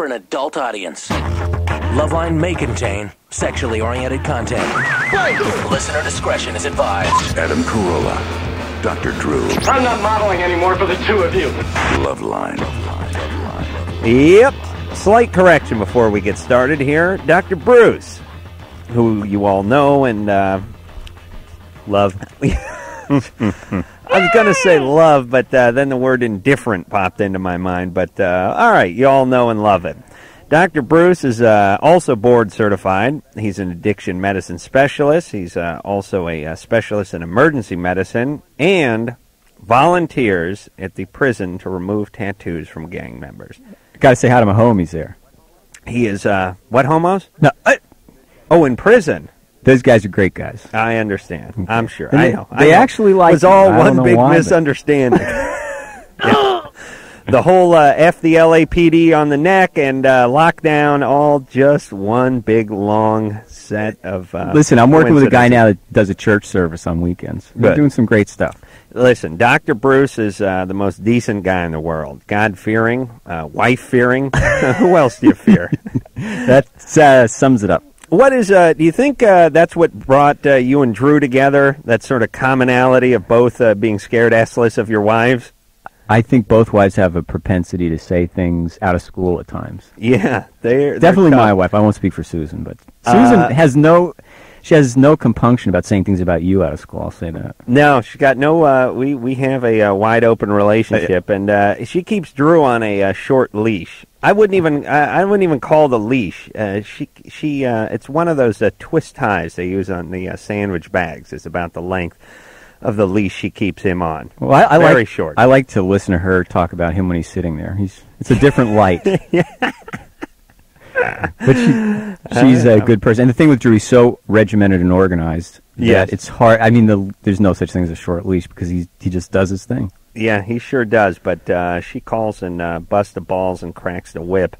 for an adult audience. Loveline may contain sexually oriented content. Listener discretion is advised. Adam Carolla, Dr. Drew. I'm not modeling anymore for the two of you. Loveline. Yep. Slight correction before we get started here. Dr. Bruce, who you all know and love. I was going to say love, but then the word indifferent popped into my mind. But all right, you all know and love it. Dr. Bruce is also board certified. He's an addiction medicine specialist. He's also a specialist in emergency medicine and volunteers at the prison to remove tattoos from gang members. Got to say hi to my homies there. He is, what homos? No, in prison. Those guys are great guys. I understand. I'm sure. And I know. They actually like it. It was all one big why, misunderstanding. The whole F the LAPD on the neck and lockdown, all just one big long set of Listen, I'm working with a guy now that does a church service on weekends. We're doing some great stuff. Listen, Dr. Bruce is the most decent guy in the world. God-fearing, wife-fearing. Who else do you fear? That sums it up. What is, do you think that's what brought you and Drew together, that sort of commonality of both being scared assless of your wives? I think both wives have a propensity to say things out of school at times. Yeah, they're definitely my wife. I won't speak for Susan, but Susan has no compunction about saying things about you out of school. I'll say that. No, she got no. We have a wide open relationship, and she keeps Drew on a short leash. I wouldn't even call the leash. She it's one of those twist ties they use on the sandwich bags. It's about the length of the leash she keeps him on. Well, I very like, short. I like to listen to her talk about him when he's sitting there. It's a different light. But she's a good person. And the thing with Drew, he's so regimented and organized that it's hard. I mean, there's no such thing as a short leash because he just does his thing. Yeah, he sure does. But she calls and busts the balls and cracks the whip.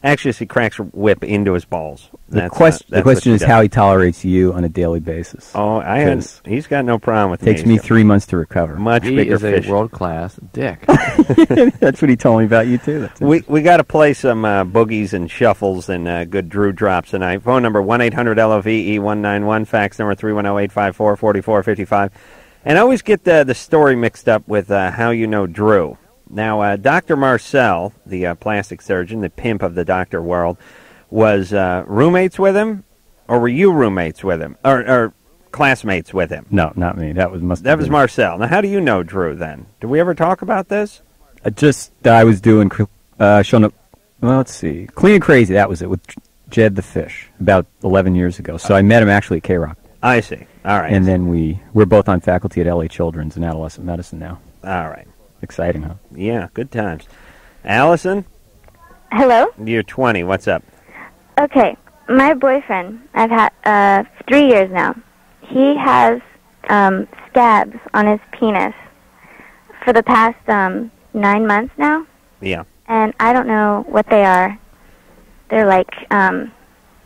Actually, she cracks her whip into his balls. The question is how he tolerates you on a daily basis. Oh, he's got no problem with me. Takes me 3 months to recover. Much bigger fish. He is a world-class dick. That's what he told me about you, too. We got to play some boogies and shuffles and good Drew drops tonight. Phone number 1-800-LOVE-191. Fax number 310-854-4455. And I always get the story mixed up with how you know Drew. Now, Dr. Marcel, the plastic surgeon, the pimp of the doctor world, was roommates with him, or were you roommates with him, or classmates with him? No, not me. That was Marcel. Now, how do you know Drew then? Did we ever talk about this? I was doing showing up. Well, let's see, Clean and Crazy. That was it with Jed the Fish about 11 years ago. So I met him actually at K-Rock. I see. All right. And then we're both on faculty at LA Children's in adolescent medicine now. All right. Exciting, huh? Yeah, good times. Allison? Hello? You're 20. What's up? Okay. My boyfriend, I've had 3 years now. He has scabs on his penis for the past 9 months now. Yeah. And I don't know what they are. They're like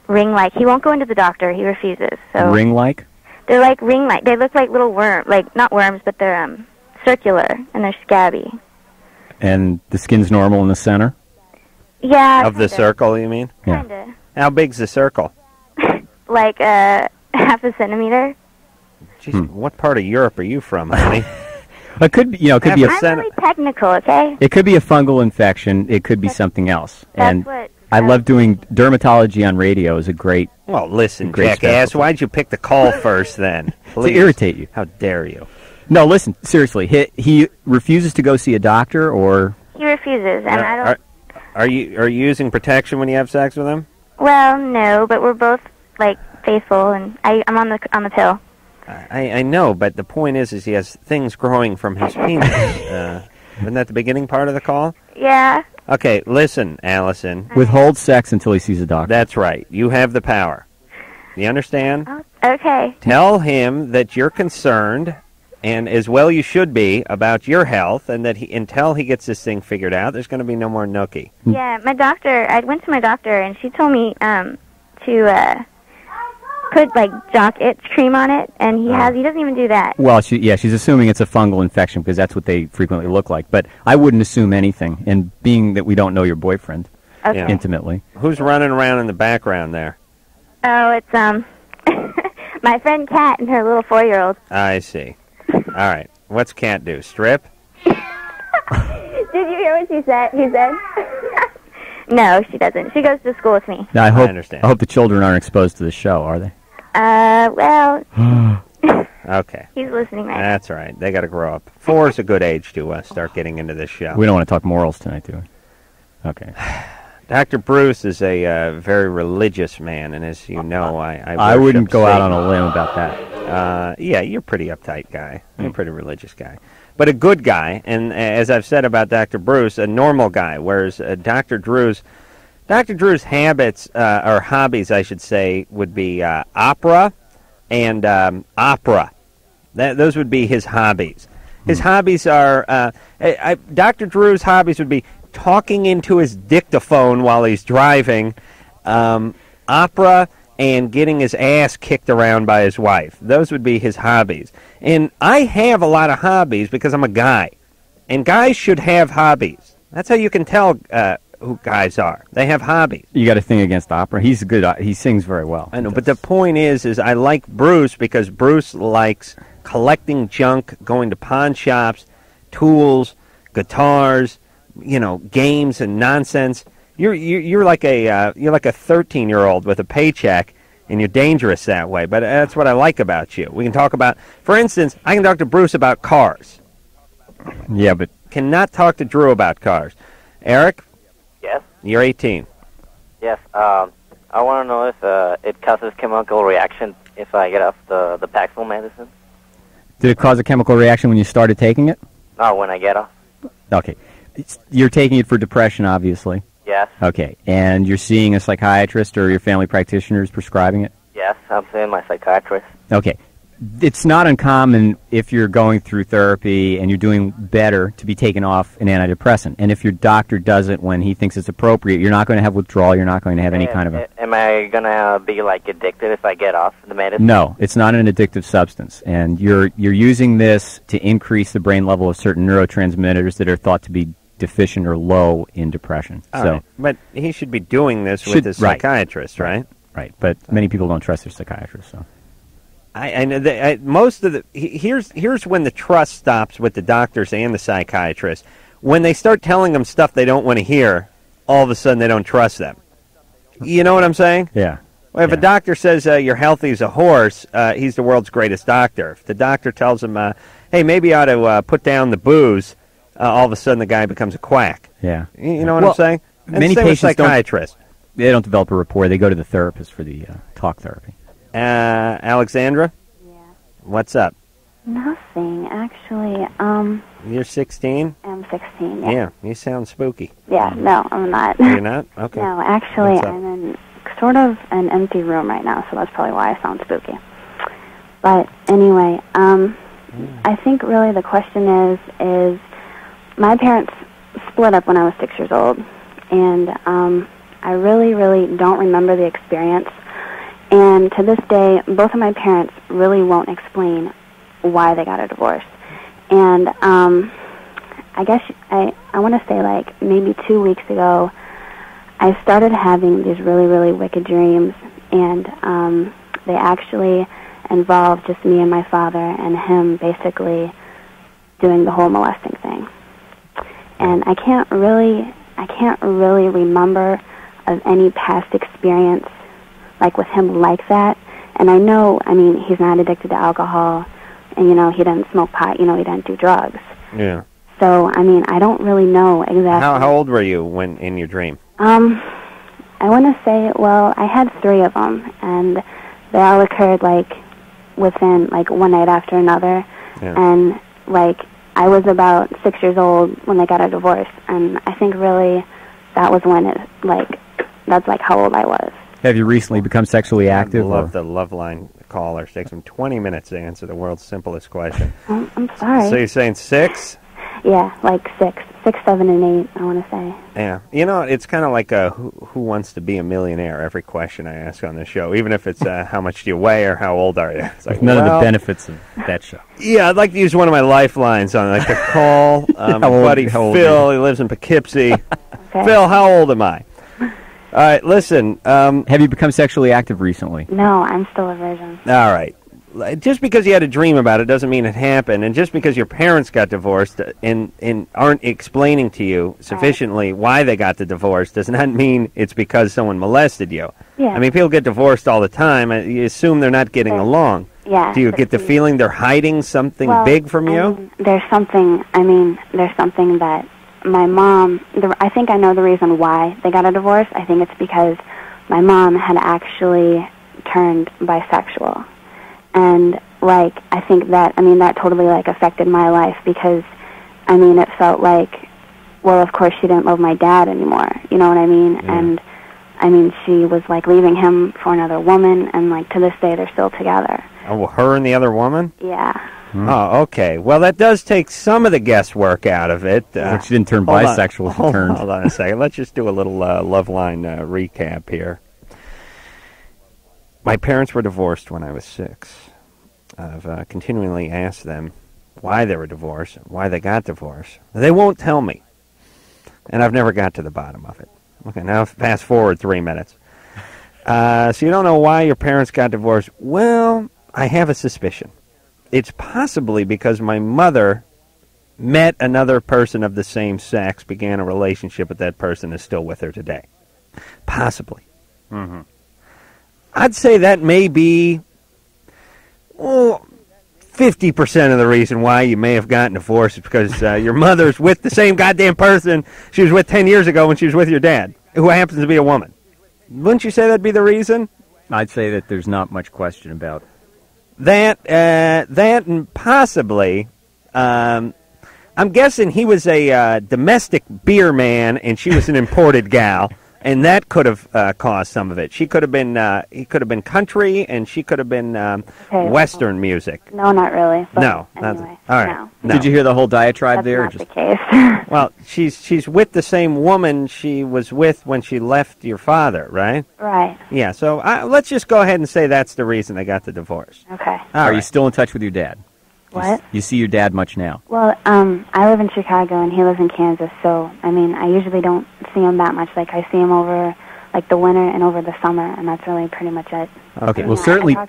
ring-like. He won't go into the doctor. He refuses. So ring-like? They're like ring-like. They look like little worms. Like, not worms, but they're circular, and they're scabby. And the skin's normal in the center? Yeah. Of the circle, you mean? Yeah. Kinda. How big's the circle? Like half a centimeter. Jeez, what part of Europe are you from, honey? It could be, I'm really technical, okay? It could be a fungal infection. It could be something else. That's what. I love doing dermatology on radio. Is a great. Well, listen, jackass, why'd you pick the call first then? To irritate you. How dare you? No, listen, seriously. He refuses to go see a doctor, or He refuses, and I don't. Are you using protection when you have sex with him? Well, no, but we're both like faithful, and I'm on the pill. I know, but the point is he has things growing from his penis. Isn't that the beginning part of the call? Yeah. Okay, listen, Allison. Withhold sex until he sees a doctor. That's right. You have the power. You understand? Oh, okay. Tell him that you're concerned, and as well you should be, about your health, and that until he gets this thing figured out, there's going to be no more nookie. Yeah, my doctor, I went to my doctor, and she told me to put, like, jock itch cream on it, and he doesn't even do that. Well, she's assuming it's a fungal infection because that's what they frequently look like. But I wouldn't assume anything, and being that we don't know your boyfriend. Okay. intimately. Who's running around in the background there? Oh, it's my friend Kat and her little 4-year-old. I see. All right. What's Cat do? Strip? Did you hear what she said? He said. No, she doesn't. She goes to school with me. Now, I understand. I hope the children aren't exposed to the show, are they? Well. Okay. He's listening right now. That's all right. They got to grow up. 4 is a good age to start getting into this show. We don't want to talk morals tonight, do we? Okay. Dr. Bruce is a very religious man, and as you know, I wouldn't go out on a limb about that. Yeah, you're a pretty uptight guy. You're a pretty religious guy. But a good guy, and as I've said about Dr. Bruce, a normal guy, whereas Dr. Drew's habits, or hobbies, I should say, would be opera and opera. Those would be his hobbies. His hobbies are, Dr. Drew's hobbies would be talking into his dictaphone while he's driving, opera, and getting his ass kicked around by his wife. Those would be his hobbies. And I have a lot of hobbies because I'm a guy. And guys should have hobbies. That's how you can tell who guys are. They have hobbies. You got a thing against opera? He's a good. He sings very well. I know, but the point is I like Bruce because Bruce likes collecting junk, going to pawn shops, tools, guitars, games and nonsense. You're like a 13-year-old with a paycheck, and you're dangerous that way. But that's what I like about you. We can talk about, for instance, I can talk to Bruce about cars. Yeah, but cannot talk to Drew about cars. Eric? Yes? You're 18. Yes. I want to know if it causes chemical reaction if I get off the Paxil medicine. Did it cause a chemical reaction when you started taking it? No, when I get off. Okay. You're taking it for depression, obviously. Yes. Okay. And you're seeing a psychiatrist or your family practitioner is prescribing it? Yes, I'm seeing my psychiatrist. Okay. It's not uncommon if you're going through therapy and you're doing better to be taken off an antidepressant. And if your doctor does it when he thinks it's appropriate, you're not going to have withdrawal. You're not going to have any kind of a... Am I going to be, addicted if I get off the medicine? No, it's not an addictive substance. And you're using this to increase the brain level of certain neurotransmitters that are thought to be deficient or low in depression. Right. But he should be doing this with his psychiatrist, right? Right. But many people don't trust their psychiatrist, so... I know most of the here's when the trust stops with the doctors and the psychiatrists. When they start telling them stuff they don't want to hear, all of a sudden they don't trust them. You know what I'm saying? Yeah. Well, if a doctor says you're healthy as a horse, he's the world's greatest doctor. If the doctor tells him, hey, maybe you ought to put down the booze, all of a sudden the guy becomes a quack. Yeah. You know what I'm saying? And many same with patients psychiatrists. They don't develop a rapport. They go to the therapist for the talk therapy. Alexandra? Yeah. What's up? Nothing, actually. You're 16? I'm 16, yeah. Yeah, you sound spooky. Yeah, no, I'm not. You're not? Okay. No, actually, I'm in sort of an empty room right now, so that's probably why I sound spooky. But anyway, I think really the question is my parents split up when I was 6 years old, and I really, really don't remember the experience. And to this day, both of my parents really won't explain why they got a divorce. And I guess I want to say, like, maybe 2 weeks ago, I started having these really, really wicked dreams, and they actually involved just me and my father and him basically doing the whole molesting thing. And I can't really remember of any past experience like with him like that. And I know, I mean, he's not addicted to alcohol, and, you know, he didn't smoke pot, you know, he didn't do drugs. Yeah. So, I mean, I don't really know exactly. How old were you when in your dream? I want to say, well, I had 3 of them, and they all occurred, like, within, like, one night after another. Yeah. And, like, I was about 6 years old when they got a divorce, and I think really that was when it, like, that's, like, how old I was. Have you recently become sexually active? I love the Loveline caller. It takes them 20 minutes to answer the world's simplest question. I'm sorry. So you're saying 6? Yeah, like 6, 7, and 8, I want to say. Yeah. You know, it's kind of like who wants to be a millionaire, every question I ask on the show, even if it's how much do you weigh or how old are you? It's like, none of the benefits of that show. Yeah, I'd like to use one of my lifelines on like the call. My buddy Phil, he lives in Poughkeepsie. Okay. Phil, how old am I? All right, listen. Have you become sexually active recently? No, I'm still a virgin. All right. Just because you had a dream about it doesn't mean it happened, and just because your parents got divorced and aren't explaining to you sufficiently why they got the divorce does not mean it's because someone molested you. Yeah. I mean, people get divorced all the time. You assume they're not getting along. Yeah. Do you get the feeling they're hiding something big from you? I mean, there's something that my mom, I think I know the reason why they got a divorce. I think it's because my mom had actually turned bisexual. And, like, I think that, that totally, like, affected my life because, it felt like, well, of course she didn't love my dad anymore. You know what I mean? Yeah. And, she was, like, leaving him for another woman, and, like, to this day they're still together. Oh, well, her and the other woman? Yeah. Oh, okay. Well, that does take some of the guesswork out of it. But she didn't turn bisexual. Hold on a second. Let's just do a little Loveline recap here. My parents were divorced when I was 6. I've continually asked them why they were divorced, why they got divorced. They won't tell me. And I've never got to the bottom of it. Okay, now fast forward 3 minutes. So you don't know why your parents got divorced? Well, I have a suspicion. It's possibly because my mother met another person of the same sex, began a relationship with that person, is still with her today. Possibly. Mm-hmm. I'd say that may be 50% of the reason why you may have gotten divorced is because your mother's with the same goddamn person she was with 10 years ago when she was with your dad, who happens to be a woman. Wouldn't you say that'd be the reason? I'd say that there's not much question about that and possibly, I'm guessing he was a domestic beer man and she was an imported gal. And that could have caused some of it. She could have been, he could have been country, and she could have been Western music. No, not really. But no, anyway, all right. No. Did you hear the whole diatribe That's there? not the case. Well, she's with the same woman she was with when she left your father, right? Right. Yeah. So let's just go ahead and say that's the reason they got the divorce. Okay. Are you still in touch with your dad? What? You see your dad much now? Well, I live in Chicago and he lives in Kansas, so I usually don't see him that much. Like I see him over like the winter and over the summer, and that's really pretty much it. Okay. Well, certainly. I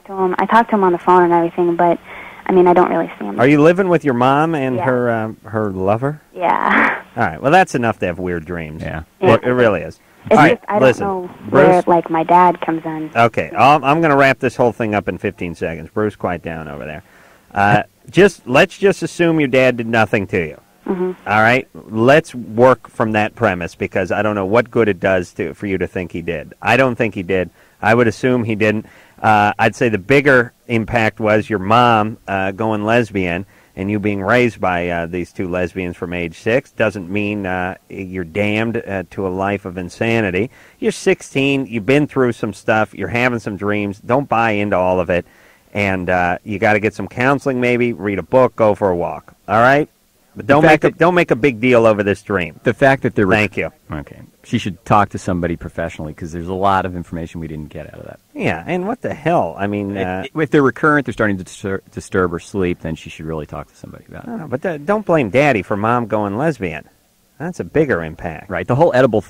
talk to him on the phone and everything, but I don't really see him. Are you living with your mom and her lover? Yeah. All right. Well, that's enough to have weird dreams. Yeah. Well, it really is. It's all just, right. I Listen, don't know Bruce? where like my dad comes in. Okay. I'm going to wrap this whole thing up in 15 seconds. Bruce, quiet down over there. Let's just assume your dad did nothing to you. Mm-hmm. All right? Let's work from that premise because I don't know what good it does for you to think he did. I don't think he did. I would assume he didn't. I'd say the bigger impact was your mom going lesbian and you being raised by these two lesbians from age 6. Doesn't mean you're damned to a life of insanity. You're 16. You've been through some stuff. You're having some dreams. Don't buy into all of it. And you got to get some counseling, maybe read a book, go for a walk. All right, but don't make a big deal over this dream. The fact that they're thank you. Okay, she should talk to somebody professionally because there's a lot of information we didn't get out of that. Yeah, and what the hell? I mean, if they're recurrent, they're starting to disturb her sleep, then she should really talk to somebody about it. But don't blame Daddy for Mom going lesbian. That's a bigger impact, right? The whole Oedipal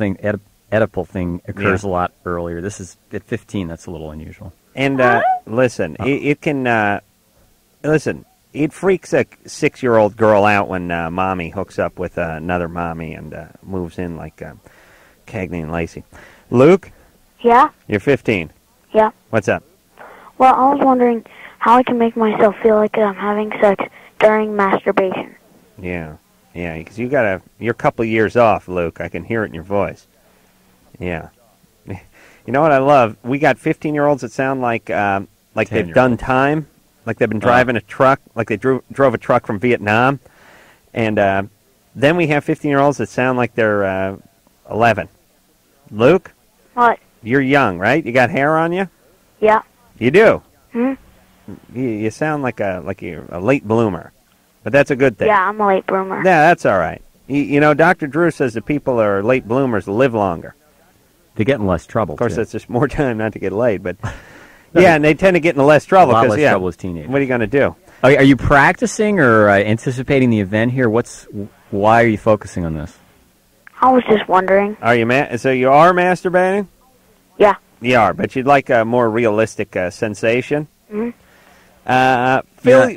thing occurs a lot earlier. This is at 15. That's a little unusual. And listen, it can listen. It freaks a 6-year-old girl out when mommy hooks up with another mommy and moves in like Cagney and Lacey. Luke? Yeah? You're 15. Yeah. What's up? Well, I was wondering how I can make myself feel like I'm having sex during masturbation. Yeah, because you're a couple of years off, Luke. I can hear it in your voice. Yeah. You know what I love? We got 15-year-olds that sound like they've done time, like they've been driving a truck, like they drove a truck from Vietnam. And then we have 15-year-olds that sound like they're 11. Luke? What? You're young, right? You got hair on you? Yeah. You do? Hmm? You sound like you're a late bloomer. But that's a good thing. Yeah, I'm a late bloomer. Yeah, that's all right. You know, Dr. Drew says that people are late bloomers live longer. They get in less trouble. Of course, too. that's just more time not to get laid, but yeah, and they tend to get in less trouble. A lot less trouble as teenagers. What are you going to do? Are you practicing or anticipating the event here? Why are you focusing on this? I was just wondering. Are you so you are masturbating? Yeah. You are, but you'd like a more realistic sensation? Mhm.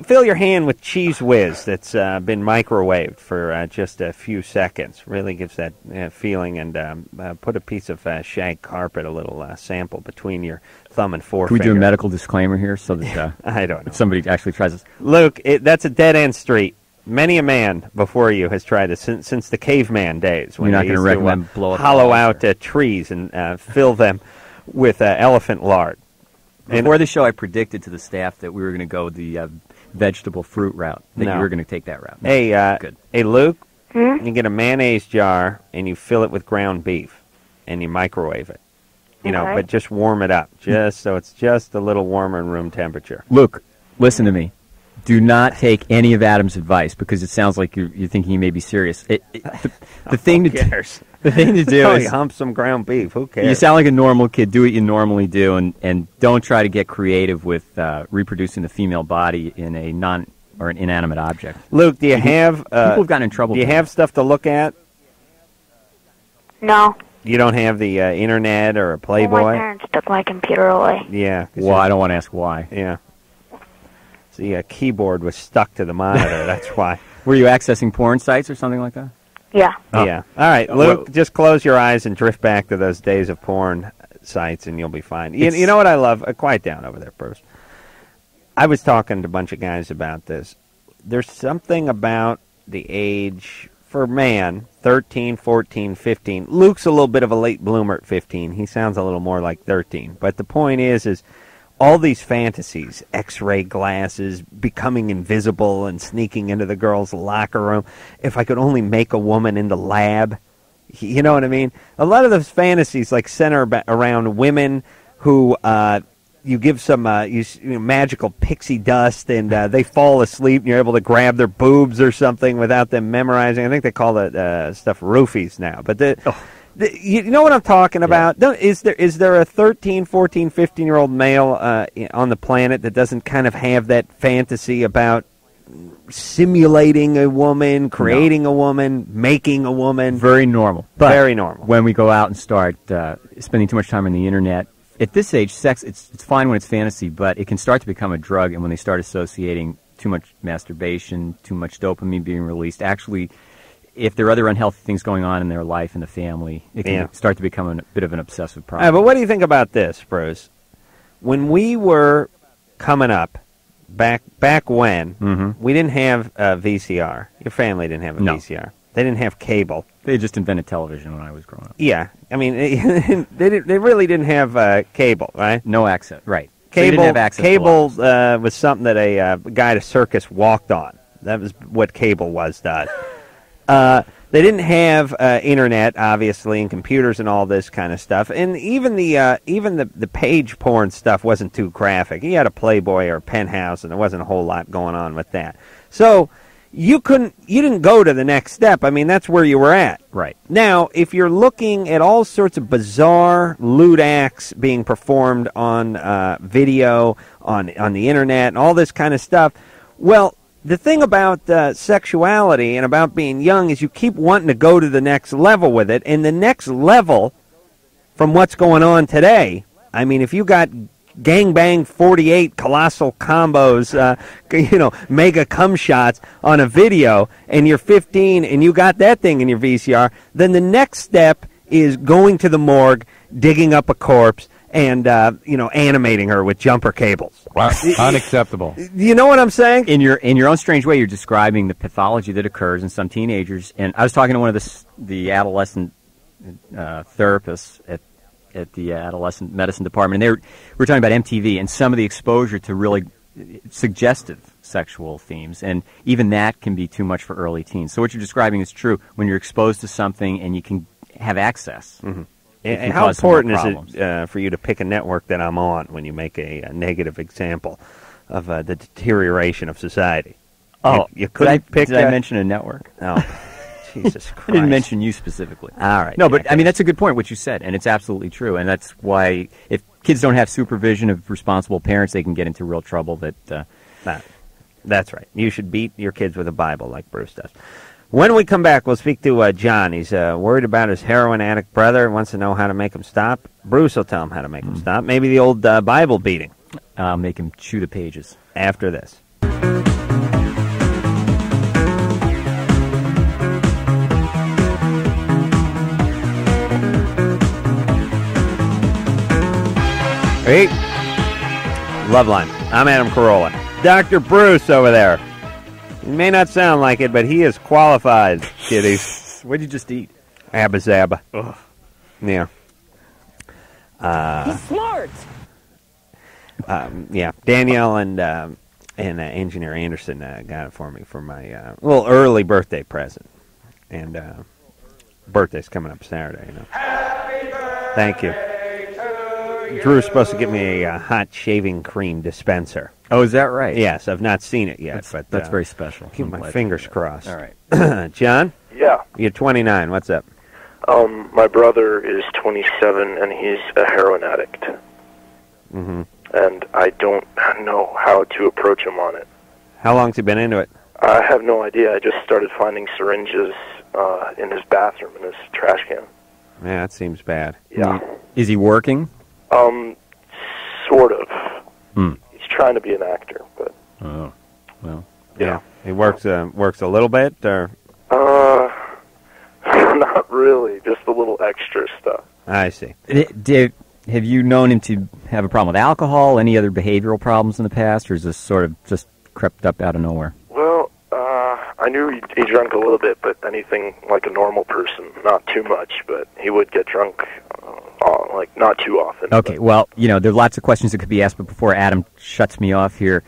Fill your hand with Cheese Whiz that's been microwaved for just a few seconds. Really gives that feeling, and put a piece of shag carpet, a little sample between your thumb and forefinger. Can we do a medical disclaimer here so that I don't know. if somebody actually tries this? Luke, that's a dead-end street. Many a man before you has tried this since the caveman days. When You're not they going to used recommend blow up hollow walls, out trees and fill them with elephant lard. Before the show, I predicted to the staff that we were going to go the vegetable fruit route, that No. you were going to take that route. Hey, Good. hey, Luke, Hmm? you get a mayonnaise jar and you fill it with ground beef and you microwave it. You know, Okay. but just warm it up, just so it's just a little warmer in room temperature. Luke, listen to me. Do not take any of Adam's advice because it sounds like you're thinking he may be serious. The thing Who to cares? the thing to do Oh, is you hump some ground beef. Who cares? you sound like a normal kid. Do what you normally do, and don't try to get creative with reproducing the female body in a an inanimate object. Luke, do you have People have gotten in trouble. do you for have that. stuff to look at? No. You don't have the internet or a Well, Playboy? my parents took my computer away. Yeah. 'cause Well, I don't want to ask why. yeah. The keyboard was stuck to the monitor. That's why. Were you accessing porn sites or something like that? Yeah. Oh. Yeah. All right, Luke, Well- just close your eyes and drift back to those days of porn sites, and you'll be fine. You know what I love? Quiet down over there, Bruce. I was talking to a bunch of guys about this. There's something about the age for man, 13, 14, 15. Luke's a little bit of a late bloomer at 15. He sounds a little more like 13. But the point is all these fantasies, X-ray glasses, becoming invisible and sneaking into the girls' locker room. If I could only make a woman in the lab. You know what I mean? A lot of those fantasies like center around women who you give some magical pixie dust and they fall asleep and you're able to grab their boobs or something without them memorizing. I think they call that stuff roofies now. But you know what I'm talking about? Is there a 13, 14, 15-year-old male on the planet that doesn't kind of have that fantasy about simulating a woman, creating a woman, making a woman? Very normal. But Very normal. when we go out and start spending too much time on the internet, at this age, sex, it's fine when it's fantasy, but it can start to become a drug, and when they start associating too much masturbation, too much dopamine being released, actually, if there are other unhealthy things going on in their life and the family, it can start to become a bit of an obsessive problem. But what do you think about this, Bruce? When we were coming up, back when, we didn't have a VCR. Your family didn't have a VCR. They didn't have cable. They just invented television when I was growing up. Yeah, I mean, they really didn't have cable, right? No access, right. Cable, they didn't have access cable to was something that a guy at a circus walked on. That was what cable was, Todd. They didn't have internet, obviously, and computers and all this kind of stuff. And even the page porn stuff wasn't too graphic. You had a Playboy or a Penthouse, and there wasn't a whole lot going on with that. So you didn't go to the next step. I mean, that's where you were at. Right. Now, if you're looking at all sorts of bizarre lewd acts being performed on video, on the internet, and all this kind of stuff, well, the thing about sexuality and about being young is you keep wanting to go to the next level with it. And the next level from what's going on today, I mean, if you got gangbang 48 colossal combos, mega cum shots on a video, and you're 15 and you got that thing in your VCR, then the next step is going to the morgue, digging up a corpse, and animating her with jumper cables. Unacceptable. You know what I'm saying? In your own strange way, you're describing the pathology that occurs in some teenagers. And I was talking to one of the adolescent therapists at the adolescent medicine department, and we were talking about MTV and some of the exposure to really suggestive sexual themes, and even that can be too much for early teens. So what you're describing is true when you're exposed to something and you can have access. Mm-hmm. And how important is it for you to pick a network that I'm on when you make a negative example of the deterioration of society? Oh, you couldn't pick. Did I mention a network? Oh, Jesus Christ! I didn't mention you specifically. All right. No, but I mean that's a good point what you said, and it's absolutely true. And that's why if kids don't have supervision of responsible parents, they can get into real trouble. That's right. You should beat your kids with a Bible like Bruce does. When we come back, we'll speak to John. He's worried about his heroin addict brother, wants to know how to make him stop. Bruce will tell him how to make him stop. Maybe the old Bible beating. Make him chew the pages. After this. Hey, Loveline. I'm Adam Carolla. Dr. Bruce over there. He may not sound like it, but he is qualified, kiddies. What did you just eat? Abba Zabba. Ugh. Yeah. He's smart. Yeah. Danielle and Engineer Anderson got it for me for my little early birthday present. And birthday's coming up Saturday, you know. Happy birthday. Thank you. Drew's supposed to get me a hot shaving cream dispenser. Oh, is that right? Yes, I've not seen it yet, That's but very special. Keep my fingers crossed. All right. John? Yeah. You're 29. What's up? My brother is 27, and he's a heroin addict. Mm-hmm. And I don't know how to approach him on it. How long's he been into it? I have no idea. I just started finding syringes in his bathroom, in his trash can. Yeah, that seems bad. Yeah. Is he working? Sort of. He's trying to be an actor, but... Oh, well. Yeah. He works a little bit, or? Not really. Just a little extra stuff. I see. Have you known him to have a problem with alcohol, any other behavioral problems in the past, or is this sort of just crept up out of nowhere? Well, I knew he drank a little bit, but anything like a normal person, not too much, but he would get drunk, like, not too often. Okay, well, you know, there are lots of questions that could be asked, but before Adam shuts me off here,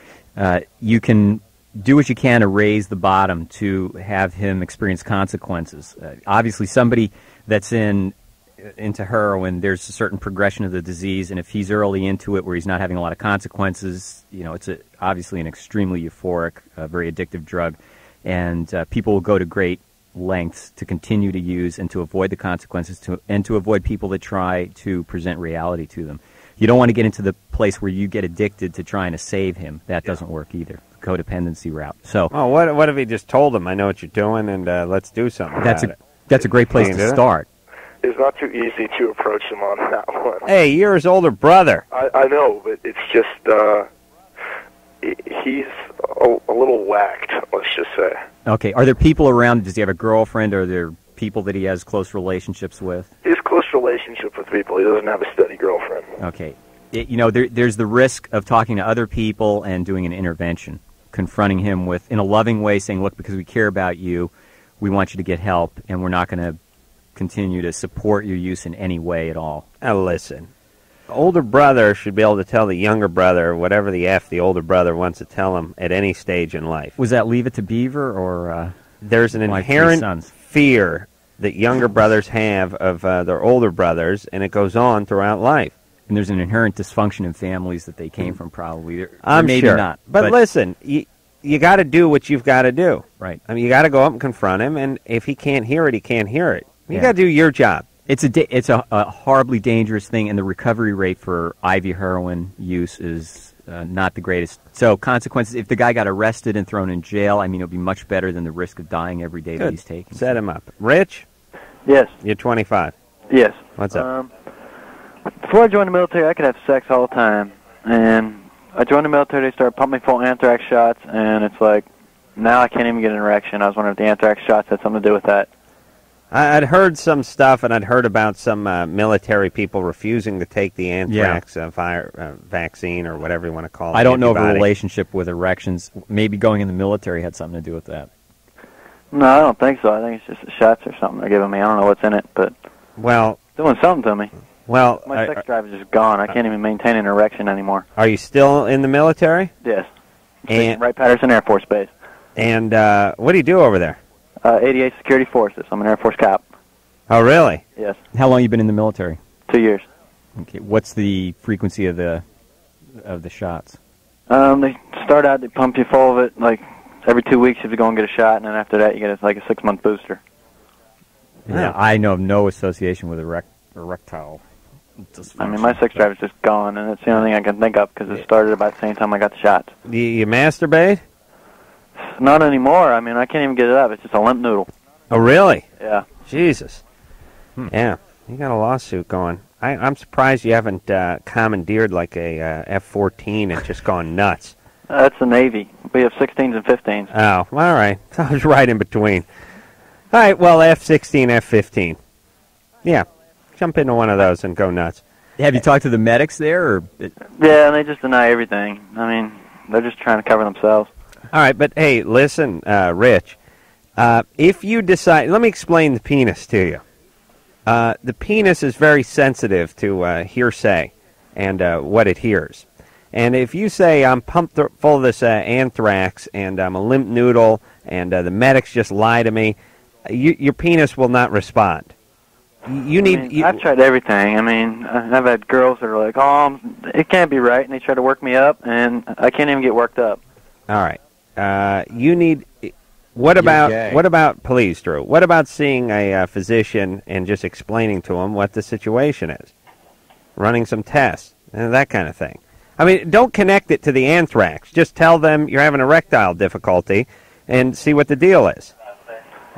you can do what you can to raise the bottom to have him experience consequences. Obviously, somebody that's into heroin, there's a certain progression of the disease, and if he's early into it where he's not having a lot of consequences, you know, it's obviously an extremely euphoric, very addictive drug, and people will go to great lengths to continue to use and to avoid the consequences and to avoid people that try to present reality to them. You don't want to get into the place where you get addicted to trying to save him. That doesn't work either. The codependency route. So, what if he just told him, I know what you're doing, and let's do something about it? That's a great place to start. It's not too easy to approach him on that one. Hey, you're his older brother. I know, but it's just, he's a little whacked, let's just say. Okay, are there people around? Does he have a girlfriend? Are there people that he has close relationships with? He has close relationship with people. He doesn't have a steady girlfriend. Okay. You know, there's the risk of talking to other people and doing an intervention, confronting him in a loving way, saying, look, because we care about you, we want you to get help, and we're not going to continue to support your use in any way at all. Now listen, the older brother should be able to tell the younger brother whatever the F the older brother wants to tell him at any stage in life. Was that Leave It to Beaver, or there's an inherent fear that younger brothers have of their older brothers, and it goes on throughout life. And there's an inherent dysfunction in families that they came from, probably. I'm maybe sure. Not. But listen, you got to do what you've got to do. Right. I mean, you got to go up and confront him, and if he can't hear it, he can't hear it. You got to do your job. It's a horribly dangerous thing, and the recovery rate for IV heroin use is not the greatest. So consequences, if the guy got arrested and thrown in jail, I mean, it would be much better than the risk of dying every day that he's taking. Set him up. Rich? Yes. You're 25. Yes. What's up? Before I joined the military, I could have sex all the time. And I joined the military, they started pumping me full of anthrax shots, and it's like, now I can't even get an erection. I was wondering if the anthrax shots had something to do with that. I'd heard some stuff, and I'd heard about some military people refusing to take the anthrax vaccine, or whatever you want to call it. I don't know of a relationship with erections. Maybe going in the military had something to do with that. No, I don't think so. I think it's just the shots or something they're giving me. I don't know what's in it, but it's doing something to me. Well, my sex drive is just gone. I can't even maintain an erection anymore. Are you still in the military? Yes. And Wright-Patterson Air Force Base. And what do you do over there? 88 Security Forces. I'm an Air Force cop. Oh, really? Yes. How long have you been in the military? 2 years. Okay. What's the frequency of the shots? They start out, they pump you full of it, like every 2 weeks you have to go and get a shot, and then after that you get like a 6-month booster. Yeah, I know of no association with erectile dysfunction. I mean, my sex drive is just gone, and it's the only thing I can think of because it started about the same time I got the shots. You masturbate? Not anymore. I mean, I can't even get it up. It's just a limp noodle. Oh, really? Yeah. Jesus. Yeah, you got a lawsuit going. I'm surprised you haven't commandeered like a F-14 and just gone nuts. That's the Navy. We have 16s and 15s. Oh, all right. I was right in between. All right, well, F-16, F-15. Yeah, jump into one of those and go nuts. Have you talked to the medics there? Or? Yeah, and they just deny everything. I mean, they're just trying to cover themselves. All right, but hey, listen, Rich. If you decide, let me explain the penis to you. The penis is very sensitive to hearsay and what it hears. And if you say, I'm pumped full of this anthrax and I'm a limp noodle and the medics just lie to me, your penis will not respond. I've tried everything. I mean, I've had girls that are like, oh, it can't be right, and they try to work me up, and I can't even get worked up. All right. What about, please, Drew, what about seeing a physician and just explaining to him what the situation is? Running some tests and that kind of thing. I mean, don't connect it to the anthrax. Just tell them you're having erectile difficulty and see what the deal is.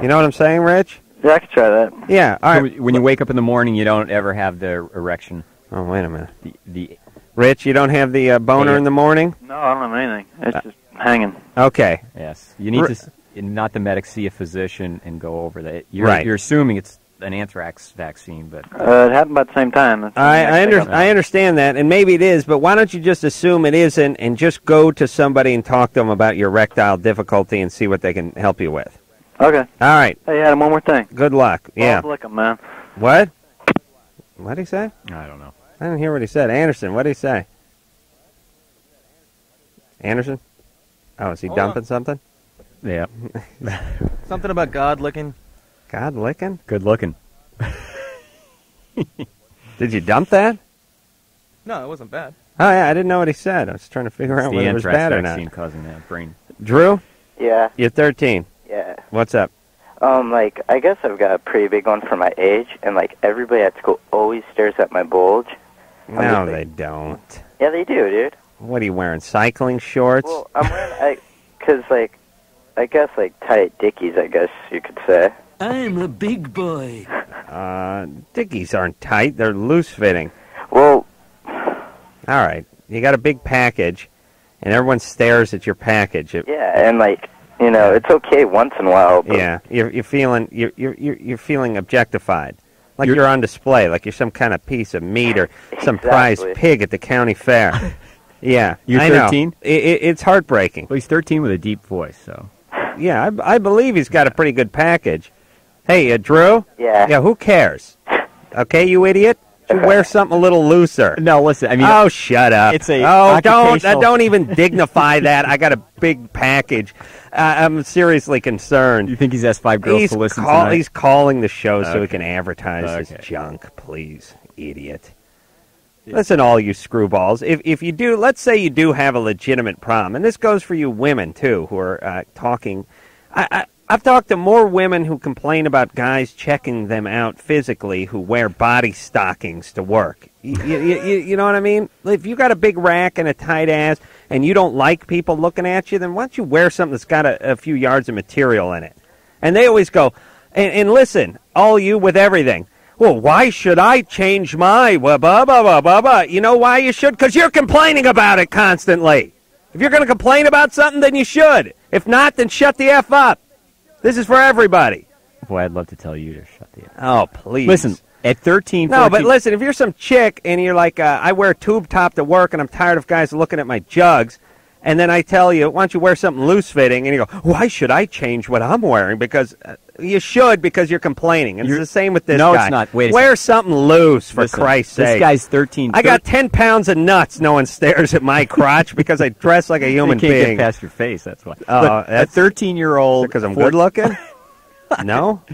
You know what I'm saying, Rich? Yeah, I could try that. Yeah, all right. So when you wake up in the morning, you don't ever have the erection. Oh, wait a minute. Rich, you don't have the boner in the morning? No, I don't have anything. It's just hanging. Okay. Yes. You need to, not the medic, see a physician and go over that. You're assuming it's an anthrax vaccine, but... it happened about the same time. I understand that, and maybe it is, but why don't you just assume it isn't and just go to somebody and talk to them about your erectile difficulty and see what they can help you with? Okay. All right. Hey, Adam, one more thing. Good luck. Yeah. Lick 'em, man. What? What did he say? I don't know. I didn't hear what he said. Anderson, what did he say? Anderson? Oh, is he dumping something? Yeah. Something about God licking. God licking? Good looking. Did you dump that? No, it wasn't bad. Oh, yeah, I didn't know what he said. I was trying to figure out whether it was bad or not. The anthrax vaccine causing that brain. Drew? Yeah. You're 13. Yeah. What's up? I guess I've got a pretty big one for my age, and, everybody at school always stares at my bulge. No, they don't. Yeah, they do, dude. What are you wearing, cycling shorts? Well, I'm wearing, I guess, tight dickies, I guess you could say. I'm a big boy. Dickies aren't tight. They're loose-fitting. Well... All right. You got a big package, and everyone stares at your package. Yeah, and, it's okay once in a while. But yeah, you're feeling objectified, like you're on display, like you're some kind of piece of meat or some prized pig at the county fair. Yeah, you're 13. It's heartbreaking. Well, he's 13 with a deep voice, so. Yeah, I believe he's got a pretty good package. Hey, Drew. Yeah. Yeah. Who cares? Okay, you idiot. You wear something a little looser. No, listen. I mean, oh, shut up. It's a don't even dignify that. I got a big package. I'm seriously concerned. You think he's asked 5 girls to listen tonight? He's calling the show so he can advertise his junk. Please, idiot. Yeah. Listen, all you screwballs. If you do, let's say you do have a legitimate problem, and this goes for you women too, who are talking. I've talked to more women who complain about guys checking them out physically who wear body stockings to work. You know what I mean? If you got a big rack and a tight ass and you don't like people looking at you, then why don't you wear something that's got a few yards of material in it? And they always go, and listen, all you with everything. Well, why should I change my... You know why you should? Because you're complaining about it constantly. If you're going to complain about something, then you should. If not, then shut the F up. This is for everybody. Boy, I'd love to tell you to shut the F up. Oh, please. Listen, at 13, 14... No, but listen, if you're some chick and you're like, I wear tube top to work and I'm tired of guys looking at my jugs, and then I tell you, why don't you wear something loose-fitting? And you go, why should I change what I'm wearing? Because you should, because you're complaining. And it's the same with this guy. No, it's not. Wait a Wear something loose, for Christ's sake. This guy's 13. I got 10 pounds of nuts. No one stares at my crotch because I dress like a human being. being. Can't get past your face, that's why. A 13-year-old... Because I'm good-looking? No?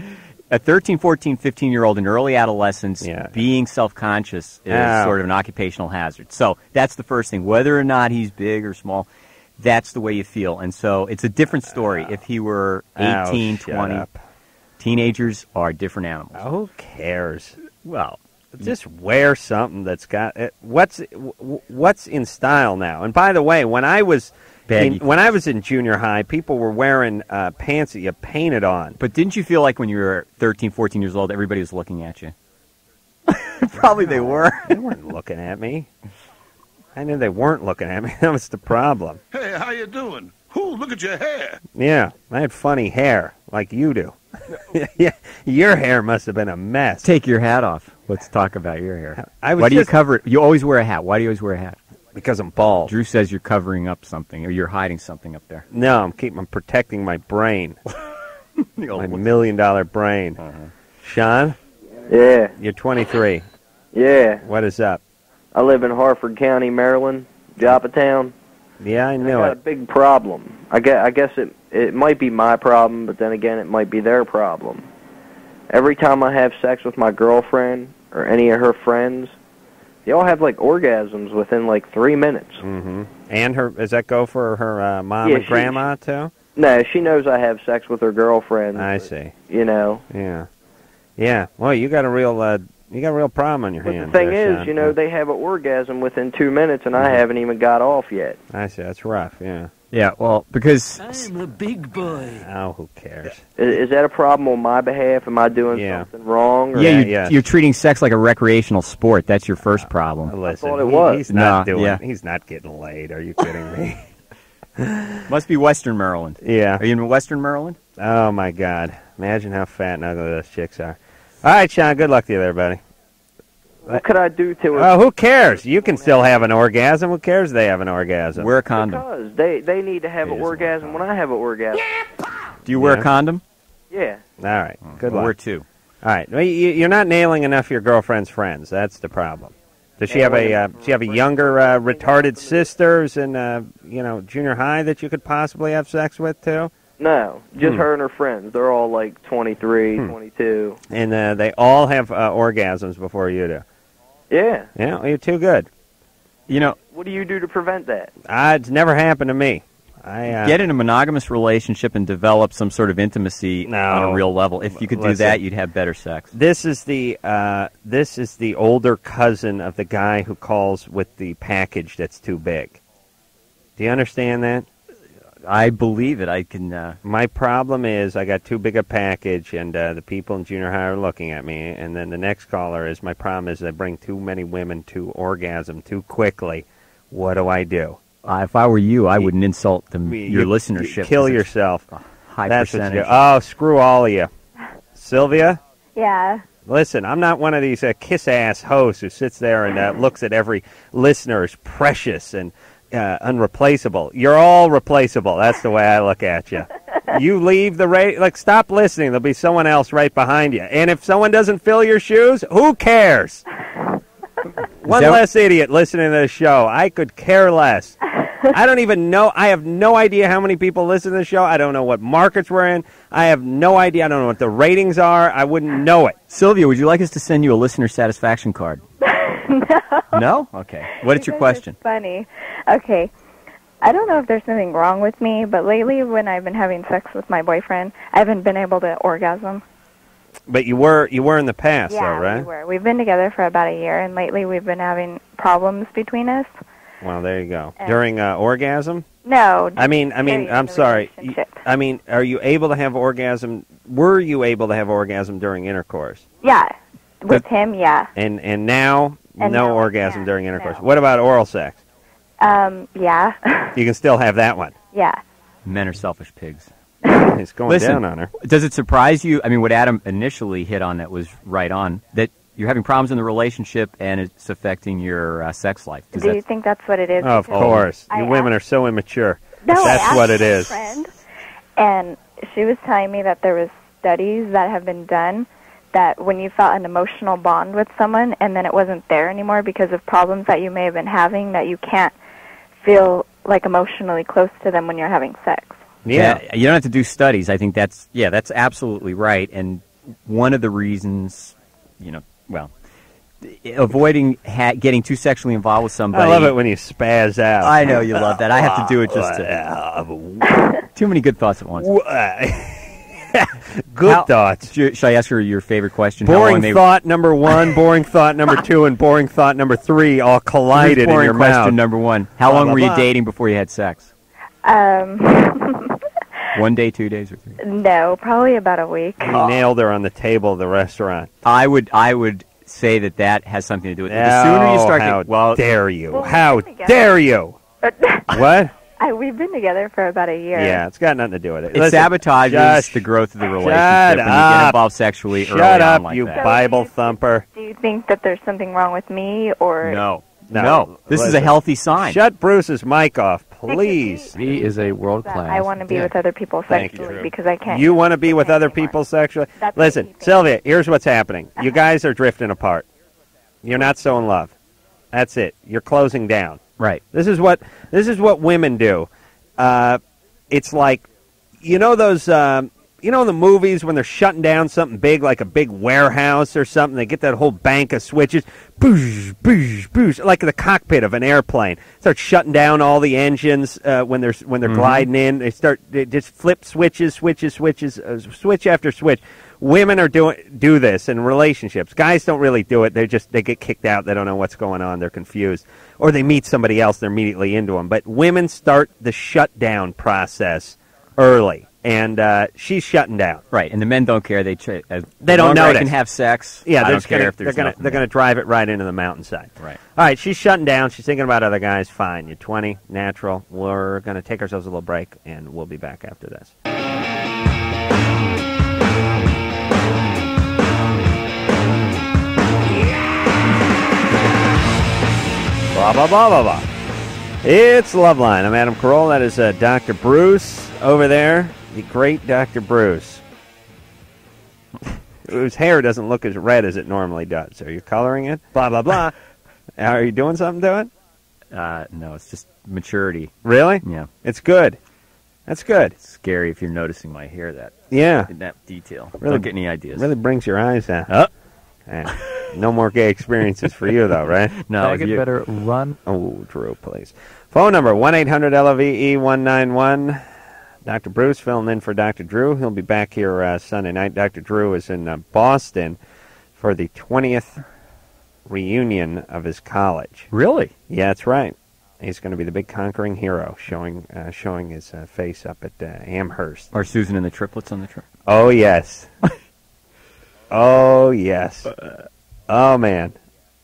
A 13, 14, 15-year-old in early adolescence, being self-conscious is sort of an occupational hazard. So that's the first thing. Whether or not he's big or small, that's the way you feel. And so it's a different story if he were 18, 20. Up. Teenagers are different animals. Who cares? Well, just wear something that's got... What's in style now? And by the way, when I was when I was in junior high, people were wearing pants that you painted on. But didn't you feel like when you were 13, 14 years old, everybody was looking at you? Probably they were. They weren't looking at me. I knew they weren't looking at me. That was the problem. Hey, how you doing? Ooh, look at your hair. Yeah, I had funny hair, like you do. Yeah, your hair must have been a mess. Take your hat off. Let's talk about your hair. Why do you cover it? You always wear a hat. Why do you always wear a hat? Because I'm bald. Drew says you're covering up something, or you're hiding something up there. No, I'm protecting my brain. My $1 million brain. Sean? Yeah. You're 23. Yeah. What is up? I live in Harford County, Maryland, Joppatown. Yeah, I know I got a big problem. I guess it might be my problem, but then again, it might be their problem. Every time I have sex with my girlfriend or any of her friends, they all have, like, orgasms within, like, 3 minutes. Mm-hmm. And does that go for her mom and grandma, too? No, she knows I have sex with her girlfriend. I see. You know. Yeah. Yeah. Well, you got a real problem on your But hands. the thing there, is, Sean. you know, they have an orgasm within 2 minutes, and I haven't even got off yet. I see. That's rough, yeah. Yeah, well, because... I'm a big boy. Oh, who cares? Is that a problem on my behalf? Am I doing something wrong? Or? You're treating sex like a recreational sport. That's your first problem. Listen, thought it was. he's not No, doing. yeah. He's not getting laid. Are you kidding me? Must be Western Maryland. Yeah. Are you in Western Maryland? Oh my God! Imagine how fat and ugly those chicks are. All right, Sean. Good luck to you there, buddy. What could I do to it? Oh, who cares? You can still have an orgasm. Who cares? They have an orgasm. Wear a condom. Because they need to have an orgasm when I have an orgasm. Do you wear a condom? Yeah. All right. Good Well, luck. wear two. All right. Well, you're not nailing enough of your girlfriend's friends. That's the problem. Does she have a younger retarded sisters in junior high that you could possibly have sex with too? No, just her and her friends. They're all like 23, 22. And they all have orgasms before you do. Yeah. Yeah, well, you're too good. You know, what do you do to prevent that? It's never happened to me. Get in a monogamous relationship and develop some sort of intimacy on a real level. If you could do that, you'd have better sex. This is the older cousin of the guy who calls with the package that's too big. Do you understand that? I believe it. I can. My problem is I got too big a package, and the people in junior high are looking at me. And then the next caller is my problem is I bring too many women to orgasm too quickly. What do I do? If I were you, I wouldn't insult your listenership. You kill yourself. High That's percentage. what you do. Oh, screw all of you. Sylvia? Yeah. Listen, I'm not one of these kiss-ass hosts who sits there and looks at every listener as precious and unreplaceable. You're all replaceable. That's the way I look at you. You leave the radio, stop listening. There'll be someone else right behind you. And if someone doesn't fill your shoes, who cares? One less idiot listening to this show. I could care less. I don't even know. I have no idea how many people listen to the show. I don't know what markets we're in. I have no idea. I don't know what the ratings are. I wouldn't know it. Sylvia, would you like us to send you a listener satisfaction card? No. No? Okay. What is your question? Funny. Okay. I don't know if there's something wrong with me, but lately when I've been having sex with my boyfriend, I haven't been able to orgasm. But you were in the past, though, right? Yeah, we were. We've been together for about a year, and lately we've been having problems between us. Well, there you go. During orgasm? No. I'm sorry. I mean, are you able to have orgasm? Were you able to have orgasm during intercourse? Yeah. With him, yeah. And now, And no now, orgasm during intercourse. What about oral sex? Yeah. You can still have that one. Yeah. Men are selfish pigs. He's going down on her. Does it surprise you? I mean, what Adam initially hit on that was right on, that you're having problems in the relationship and it's affecting your sex life. Do you think that's what it is? Of course. You women are so immature. No, that's what it is. Friend, and she was telling me that there was studies that have been done that when you felt an emotional bond with someone and then it wasn't there anymore because of problems that you may have been having, that you can't feel like emotionally close to them when you're having sex. Yeah, you don't have to do studies. I think that's absolutely right. And one of the reasons, avoiding getting too sexually involved with somebody. I love it when you spaz out. I know you love that. I have to do it just to... Too many good thoughts at once. Good thoughts. Should I ask her your favorite question? Boring thought number 1, boring thought number 2, and boring thought number 3 all collided in your mouth. Question number 1. How long were you dating before you had sex? 1 day, 2 days, or 3? No, probably about a week. He nailed her on the table of the restaurant. I would say that has something to do with it. The sooner you start how dare you? How dare you? What? We've been together for about a year. Yeah, it's got nothing to do with it. It Listen, sabotages the growth of the relationship Shut when you up. get involved sexually early Shut on up, like you that. Bible thumper. Do you think that there's something wrong with me, or No. This is a healthy sign. Shut Bruce's mic off, please. He is a world-class. I want to be with other people sexually because I can't. You want to be with other people sexually? Listen, Sylvia, here's what's happening. You guys are drifting apart. You're not so in love. That's it. You're closing down. Right. This is what women do. It's like, those, the movies when they're shutting down something big, like a big warehouse or something. They get that whole bank of switches, boosh, boosh, boosh, like the cockpit of an airplane. Start shutting down all the engines when they're gliding in. They just flip switches, switch after switch. Women are do this in relationships. Guys don't really do it. They get kicked out. They don't know what's going on. They're confused, or they meet somebody else. They're immediately into them. But women start the shutdown process early, and she's shutting down. Right, and the men don't care. They don't notice. They can have sex. Yeah, I don't care if there's they're going to drive it right into the mountainside. Right. All right, she's shutting down. She's thinking about other guys. Fine. You're 20, natural. We're going to take ourselves a little break, and we'll be back after this. Blah, blah, blah, blah, blah. It's Loveline. I'm Adam Carolla. That is Dr. Bruce over there. The great Dr. Bruce. Whose hair doesn't look as red as it normally does. Are you coloring it? Blah, blah, blah. Are you doing something to it? No, it's just maturity. Really? Yeah. It's good. That's good. It's scary if you're noticing my hair in that detail. Really, Don't get any ideas. Really brings your eyes down. No more gay experiences for you, though, right? No, you better run. Oh, Drew, please. Phone number, 1-800-LOVE-191. Dr. Bruce filling in for Dr. Drew. He'll be back here Sunday night. Dr. Drew is in Boston for the 20th reunion of his college. Really? Yeah, that's right. He's going to be the big conquering hero, showing his face up at Amherst. Are Susan and the triplets on the trip? Oh, yes. Oh, yes. Oh, man.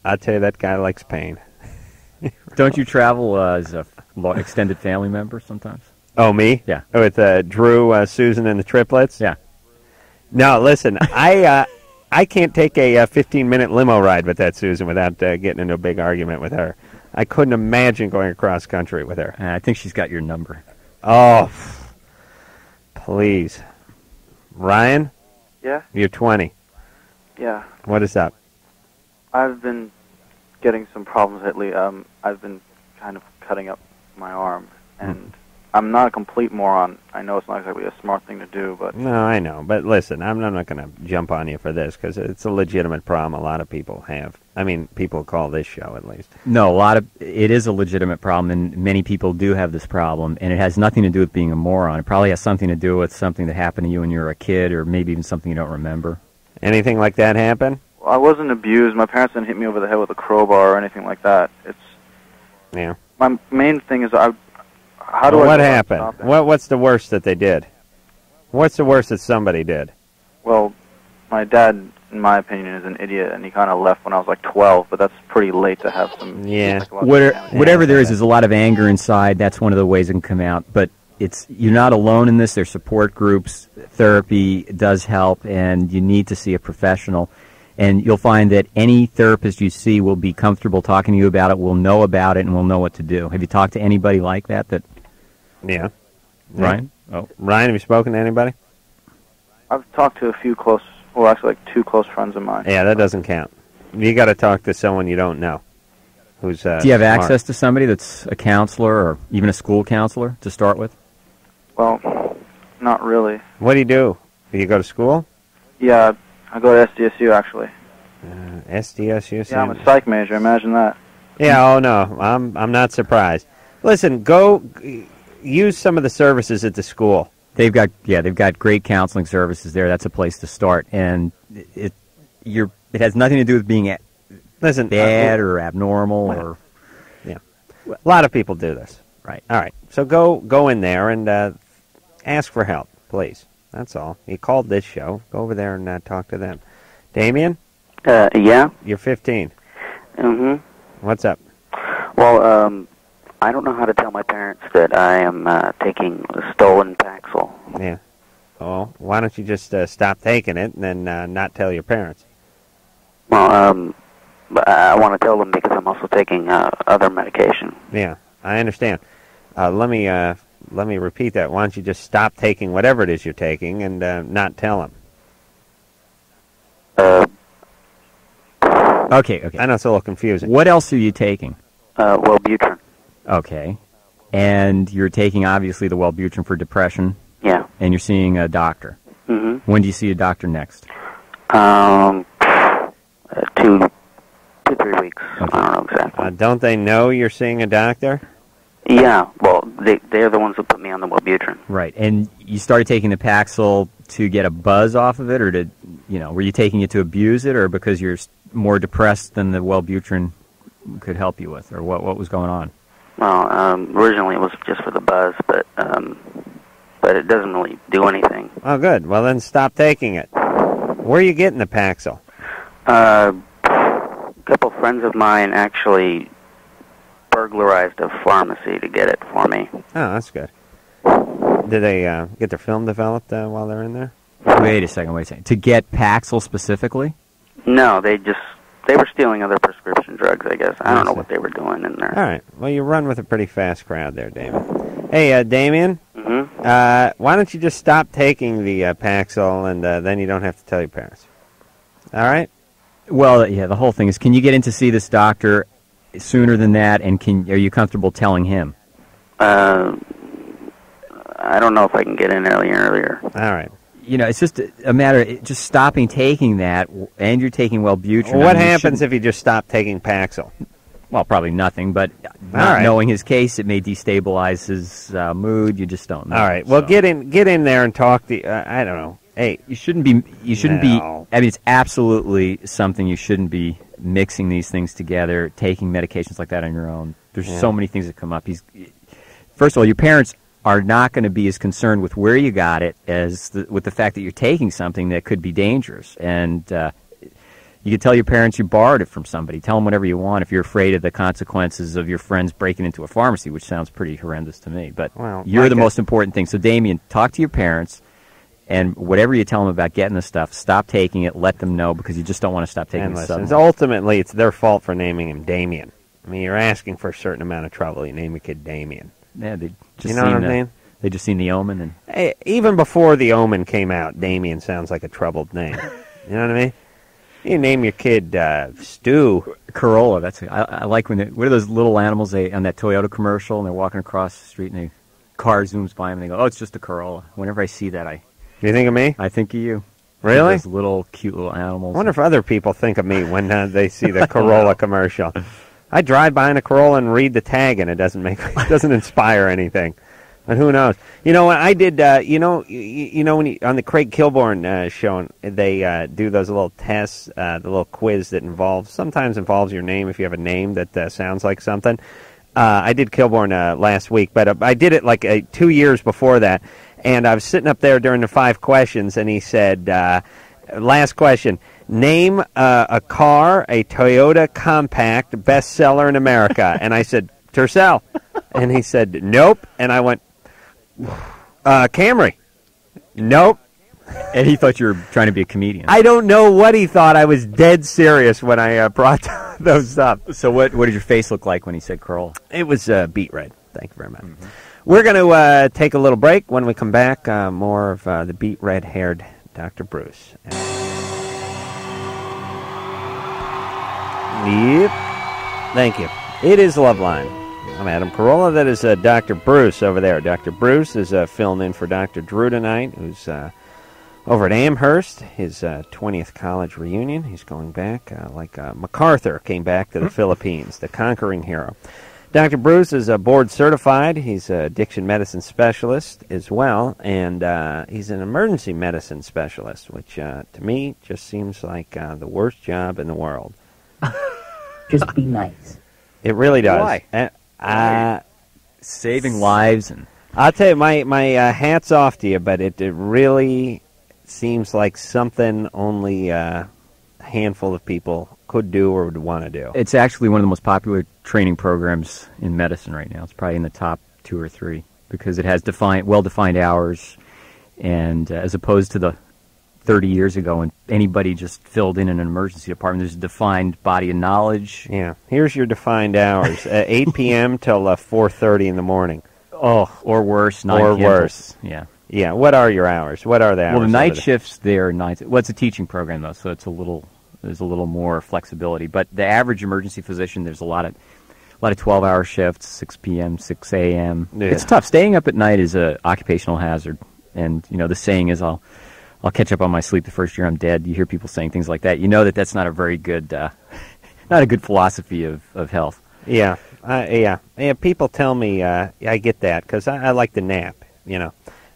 I'll tell you, that guy likes pain. Don't you travel as a extended family member sometimes? Oh, me? Yeah. With Drew, Susan, and the triplets? Yeah. No, listen, I can't take a 15-minute limo ride with that Susan without getting into a big argument with her. I couldn't imagine going across country with her. I think she's got your number. Oh, please. Ryan? Yeah? You're 20. Yeah. What is up? I've been getting some problems lately. I've been kind of cutting up my arm, and I'm not a complete moron. I know it's not exactly a smart thing to do, but... No, I know. But listen, I'm not going to jump on you for this, because it's a legitimate problem a lot of people have. I mean, people call this show, at least. No, it is a legitimate problem, and many people do have this problem, and it has nothing to do with being a moron. It probably has something to do with something that happened to you when you were a kid, or maybe even something you don't remember. Anything like that happen? Well, I wasn't abused. My parents didn't hit me over the head with a crowbar or anything like that. Yeah. My main thing is, what happened? What's the worst that they did? What's the worst that somebody did? Well, my dad, in my opinion, is an idiot, and he kind of left when I was like 12, but that's pretty late to have some... Yeah. Whatever there is a lot of anger inside. That's one of the ways it can come out. But you're not alone in this. There's support groups. Therapy does help, and you need to see a professional. And you'll find that any therapist you see will be comfortable talking to you about it, will know about it, and will know what to do. Have you talked to anybody like that? Yeah. Ryan? Oh, Ryan, have you spoken to anybody? I've talked to a few two close friends of mine. Yeah, that doesn't count. You got to talk to someone you don't know. Who's do you have smart. access to somebody that's a counselor or even a school counselor to start with? Well, not really. What do? Do you go to school? Yeah, I go to SDSU, actually. SDSU? Yeah, I'm a psych major. Imagine that. Yeah, oh no, I'm not surprised. Listen, go use some of the services at the school. They've got great counseling services there. That's a place to start, and it has nothing to do with being bad or abnormal or. Yeah, a lot of people do this. Right. All right. So go in there and ask for help, please. That's all. You called this show. Go over there and talk to them. Damien? Yeah? You're 15. Mm-hmm. What's up? Well, I don't know how to tell my parents that I am taking stolen Paxil. Yeah. Oh, why don't you just stop taking it and then not tell your parents? Well, I want to tell them because I'm also taking other medication. Yeah, I understand. Let me repeat that. Why don't you just stop taking whatever it is you're taking and not tell them? Okay. I know it's a little confusing. What else are you taking? Wellbutrin. Okay. And you're taking, obviously, the Wellbutrin for depression? Yeah. And you're seeing a doctor? Mm-hmm. When do you see a doctor next? 2 to 3 weeks. Okay. I don't know exactly. Don't they know you're seeing a doctor? Yeah. Well, they're the ones who put me on the Wellbutrin. Right. And you started taking the Paxil to get a buzz off of it, or to, were you taking it to abuse it, or because you're more depressed than the Wellbutrin could help you with, or what was going on? Well, originally it was just for the buzz, but it doesn't really do anything. Oh, good. Well, then stop taking it. Where are you getting the Paxil? A couple friends of mine actually burglarized a pharmacy to get it for me. Oh, that's good. Did they get their film developed while they're in there? Wait a second. To get Paxil specifically? No, they were stealing other prescription drugs, I guess. I don't know what they were doing in there. All right. Well, you run with a pretty fast crowd there, Damien. Hey, Damien? Mm-hmm. Why don't you just stop taking the Paxil, and then you don't have to tell your parents? All right? Well, yeah, the whole thing is, can you get in to see this doctor sooner than that, and are you comfortable telling him? I don't know if I can get in earlier. All right. It's just a matter of just stopping taking that, and you're taking Wellbutrin. What happens if you just stop taking Paxil? Well, probably nothing, but not knowing his case, it may destabilize his mood. You just don't know. All right. Well, get in there and talk to. I don't know. Hey, you shouldn't be. I mean, it's absolutely something you shouldn't be mixing these things together, taking medications like that on your own. There's so many things that come up. First of all, your parents are not going to be as concerned with where you got it as with the fact that you're taking something that could be dangerous. And you could tell your parents you borrowed it from somebody. Tell them whatever you want if you're afraid of the consequences of your friends breaking into a pharmacy, which sounds pretty horrendous to me. But you're the most important thing. So, Damien, talk to your parents, and whatever you tell them about getting the stuff, stop taking it, let them know, because you just don't want to stop taking the stuff. Ultimately, it's their fault for naming him Damien. I mean, you're asking for a certain amount of trouble. You name a kid Damien. Yeah, they just you know what I mean? They just seen The Omen, and hey, even before The Omen came out, Damien sounds like a troubled name. You know what I mean? You name your kid Stu. Carolla. I like when what are those little animals on that Toyota commercial, and they're walking across the street, and the car zooms by them, and they go, "Oh, it's just a Carolla." Whenever I see that, You think of me? I think of you. Really? Those little cute little animals. I wonder if other people think of me when they see the Carolla commercial. I drive behind a Carolla and read the tag, and it doesn't inspire anything. But who knows? You know, I did. You know, when on the Craig Kilborn show, they do those little tests, the little quiz that sometimes involves your name if you have a name that sounds like something. I did Kilborn last week, but I did it like 2 years before that, and I was sitting up there during the 5 questions, and he said, "Last question." Name a car, a Toyota Compact, bestseller in America. And I said, Tercel. And he said, nope. And I went, Camry. Nope. And he thought you were trying to be a comedian. I don't know what he thought. I was dead serious when I brought those up. So what did your face look like when he said Carolla? It was beet red. Thank you very much. Mm-hmm. We're going to take a little break. When we come back, more of the beet red-haired Dr. Bruce. Yep. Thank you. It is Loveline. I'm Adam Carolla. That is Dr. Bruce over there. Dr. Bruce is filling in for Dr. Drew tonight, who's over at Amherst, his 20th college reunion. He's going back like MacArthur came back to the Philippines, the conquering hero. Dr. Bruce is board certified. He's an addiction medicine specialist as well, and he's an emergency medicine specialist, which to me just seems like the worst job in the world. Just be nice. It really does. Why? saving lives. And I'll tell you, my hat's off to you, but it really seems like something only a handful of people could do or would want to do. It's actually one of the most popular training programs in medicine right now. It's probably in the top 2 or 3 because it has well-defined hours, and as opposed to the 30 years ago when anybody just filled in an emergency department, there's a defined body of knowledge. Yeah. Here's your defined hours: 8 p.m. till 4:30 in the morning. Oh, or worse, 9 or p.m. worse. Yeah. Yeah. What are your hours? What are the hours? Well, the night shifts there. Well, it's a teaching program though, so there's a little more flexibility. But the average emergency physician, there's a lot of 12-hour shifts, 6 p.m., 6 a.m. Yeah. It's tough. Staying up at night is a occupational hazard, and the saying is, "I'll catch up on my sleep the first year I'm dead." You hear people saying things like that. You know that's not a very good, not a good philosophy of health. Yeah. Yeah. People tell me I get that because I like to nap.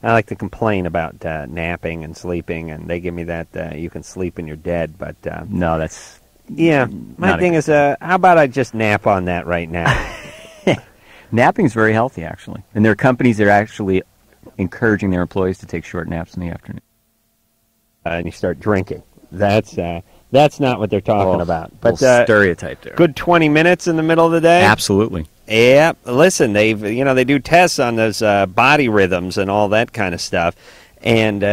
I like to complain about napping and sleeping, and they give me that you can sleep when you're dead. But no, that's my thing is, how about I just nap on that right now? Napping is very healthy, actually, and there are companies that are actually encouraging their employees to take short naps in the afternoon. And you start drinking. That's not what they're talking about. But stereotype there. Good 20 minutes in the middle of the day. Absolutely. Yeah. Listen, they do tests on those body rhythms and all that kind of stuff, and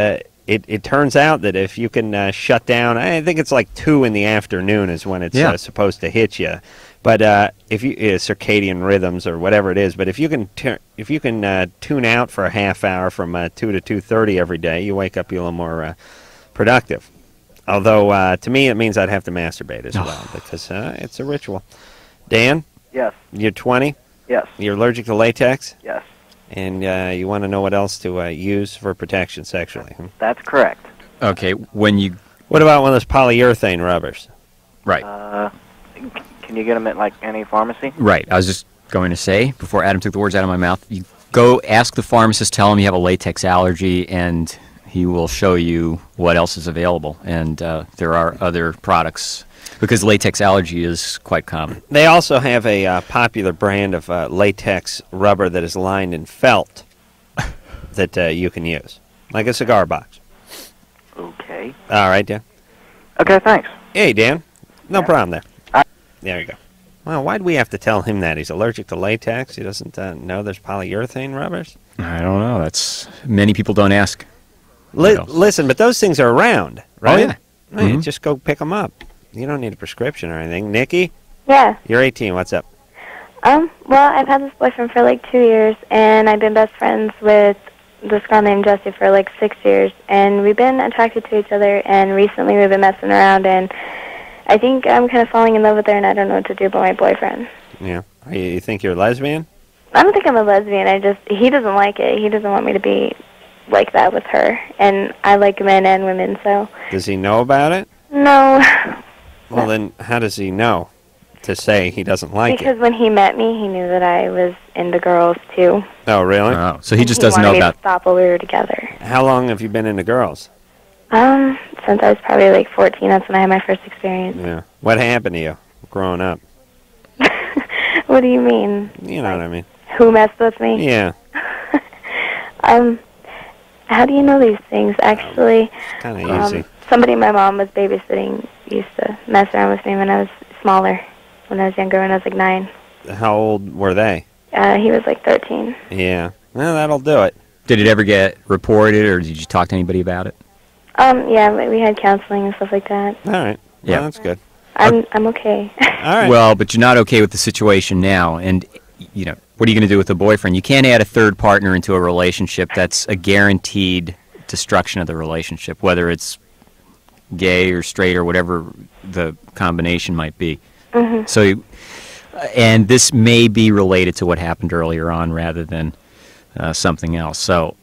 it turns out that if you can shut down, I think it's like 2 in the afternoon is when it's supposed to hit you. But if you circadian rhythms or whatever it is, but if you can tune out for a half hour from 2 to 2:30 every day, you wake up a little more productive. Although to me it means I'd have to masturbate as well because it's a ritual. Dan? Yes. You're 20? Yes. You're allergic to latex? Yes. And you want to know what else to use for protection sexually? That's correct. Okay, what about one of those polyurethane rubbers? Right. Can you get them at like any pharmacy? Right. I was just going to say, before Adam took the words out of my mouth, you go ask the pharmacist, tell him you have a latex allergy, and he will show you what else is available. And there are other products, because latex allergy is quite common. They also have a popular brand of latex rubber that is lined in felt that you can use, like a cigar box. Okay. All right, Dan. Okay, thanks. Hey, Dan. No problem there. There you go. Well, why do we have to tell him that? He's allergic to latex? He doesn't know there's polyurethane rubbers? I don't know. Many people don't ask. Listen, but those things are around, right? Oh, yeah. Right, Mm-hmm. just go pick them up. You don't need a prescription or anything. Nikki? Yeah. You're 18. What's up? Well, I've had this boyfriend for like 2 years, and I've been best friends with this girl named Jessie for like 6 years, and we've been attracted to each other, and recently we've been messing around, and I think I'm kind of falling in love with her, and I don't know what to do about my boyfriend. Yeah. You think you're a lesbian? I don't think I'm a lesbian. He doesn't like it. He doesn't want me to be like that with her, and I like men and women, so. Does he know about it? No. Well, then how does he know to say he doesn't like it? Because when he met me, he knew that I was into girls, too. Oh, really? Oh, so he just doesn't know He wanted about me to stop while we were together. How long have you been into girls? Since I was probably like 14, that's when I had my first experience. Yeah. What happened to you growing up? What do you mean? You know what I mean. Who messed with me? Yeah. How do you know these things? Actually, It's kind of easy. somebody my mom was babysitting used to mess around with me when I was smaller, when I was younger, when I was like 9. How old were they? He was like 13. Yeah. Well, that'll do it. Did it ever get reported, or did you talk to anybody about it? Yeah, we had counseling and stuff like that. All right. Yeah. Well, that's good. I'm okay. All right. Well, but you're not okay with the situation now, and what are you going to do with a boyfriend? You can't add a third partner into a relationship. That's a guaranteed destruction of the relationship, whether it's gay or straight or whatever the combination might be. Mm-hmm. So, and this may be related to what happened earlier on rather than something else. So,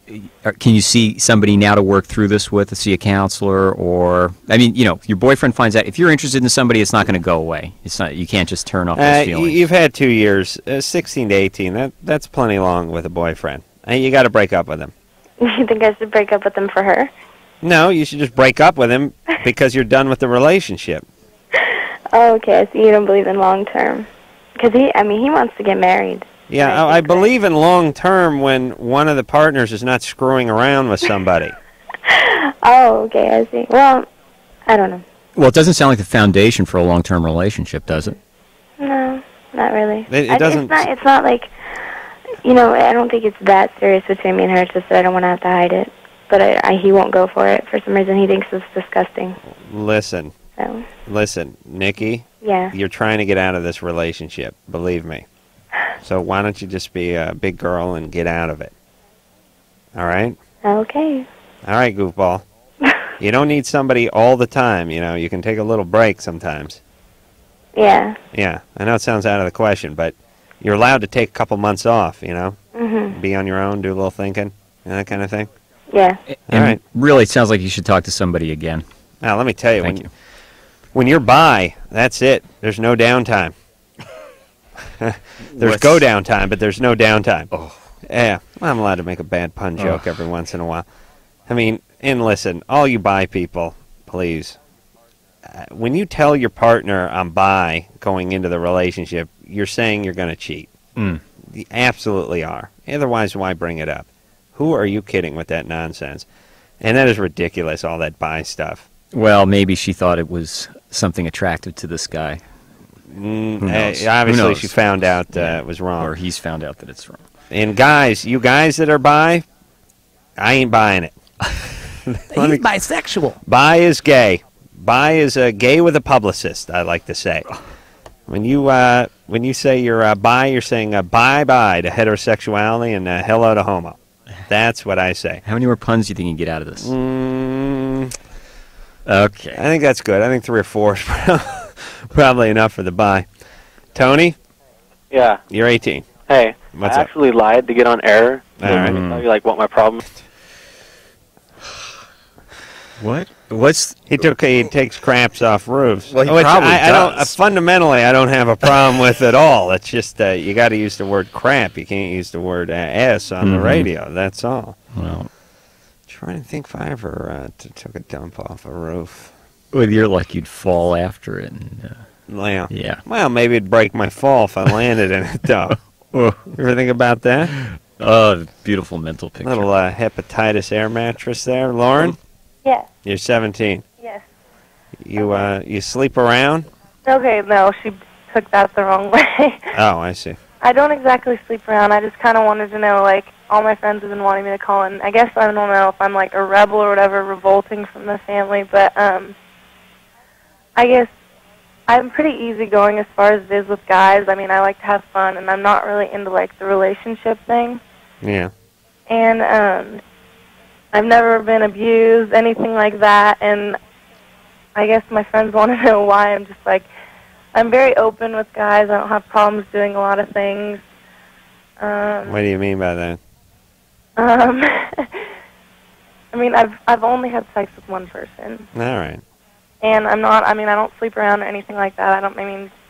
can you see somebody now to work through this with, see a counselor, or your boyfriend finds out if you're interested in somebody, it's not going to go away. It's not. You can't just turn off those feelings. You've had 2 years, 16 to 18. That's plenty long with a boyfriend. You got to break up with him. You think I should break up with him for her? No, you should just break up with him because you're done with the relationship. Oh, okay. So you don't believe in long term? Because he wants to get married. Yeah, I believe in long term when one of the partners is not screwing around with somebody. Oh, okay, I see. Well, I don't know. Well, it doesn't sound like the foundation for a long-term relationship, does it? No, not really. It doesn't. It's not like, I don't think it's that serious between me and her. It's just that I don't want to have to hide it. But he won't go for it. For some reason, he thinks it's disgusting. Listen. So. Listen, Nikki. Yeah. You're trying to get out of this relationship. Believe me. So why don't you just be a big girl and get out of it? All right? Okay. All right, goofball. You don't need somebody all the time, You can take a little break sometimes. Yeah. Yeah. I know it sounds out of the question, but you're allowed to take a couple months off, Mm-hmm. Be on your own, do a little thinking, and that kind of thing. Yeah. All right. Really, it sounds like you should talk to somebody again. Now, let me tell you, Thank you. When you're bi, that's it. There's no downtime. There's go down time, but there's no downtime. Oh. Yeah, I'm allowed to make a bad pun joke every once in a while. I mean, and listen, all you bi people, please. When you tell your partner I'm bi going into the relationship, you're saying you're going to cheat. Mm. You absolutely are. Otherwise, why bring it up? Who are you kidding with that nonsense? And that is ridiculous, all that bi stuff. Well, maybe she thought it was something attractive to this guy. Who knows? Obviously, she found out it was wrong. Or he's found out that it's wrong. And guys, you guys that are bi, I ain't buying it. He's bisexual. Bi is gay. Bi is gay with a publicist, I like to say. When you say you're bi, you're saying bye-bye to heterosexuality and hello to homo. That's what I say. How many more puns do you think you can get out of this? Okay. I think that's good. I think 3 or 4 is probably enough for the bi. Tony? Yeah. You're 18. Hey, What's I up? actually lied to get on air. So All right. let me tell you, what my problem is. What? He takes craps off roofs. Well, he Which probably I don't. does. Fundamentally, I don't have a problem with at all. It's just you got to use the word crap. You can't use the word ass on the radio. That's all. Well, trying to think if I ever took a dump off a roof. Well, you're like you'd fall after it. And, yeah. Yeah. Well, maybe it'd break my fall if I landed in it, though. You ever think about that? Oh, beautiful mental picture. Little hepatitis air mattress there, Lauren. Yes. You're 17. Yes. You sleep around? Okay, no, she took that the wrong way. Oh, I see. I don't exactly sleep around. I just kind of wanted to know, all my friends have been wanting me to call in. I guess I don't know if I'm, a rebel or whatever, revolting from the family, but I guess I'm pretty easygoing as far as it is with guys. I mean, I like to have fun, and I'm not really into, the relationship thing. Yeah. And I've never been abused, anything like that, and I guess my friends want to know why. I'm just I'm very open with guys. I don't have problems doing a lot of things. What do you mean by that? I mean, I've only had sex with one person. All right. And I don't sleep around or anything like that.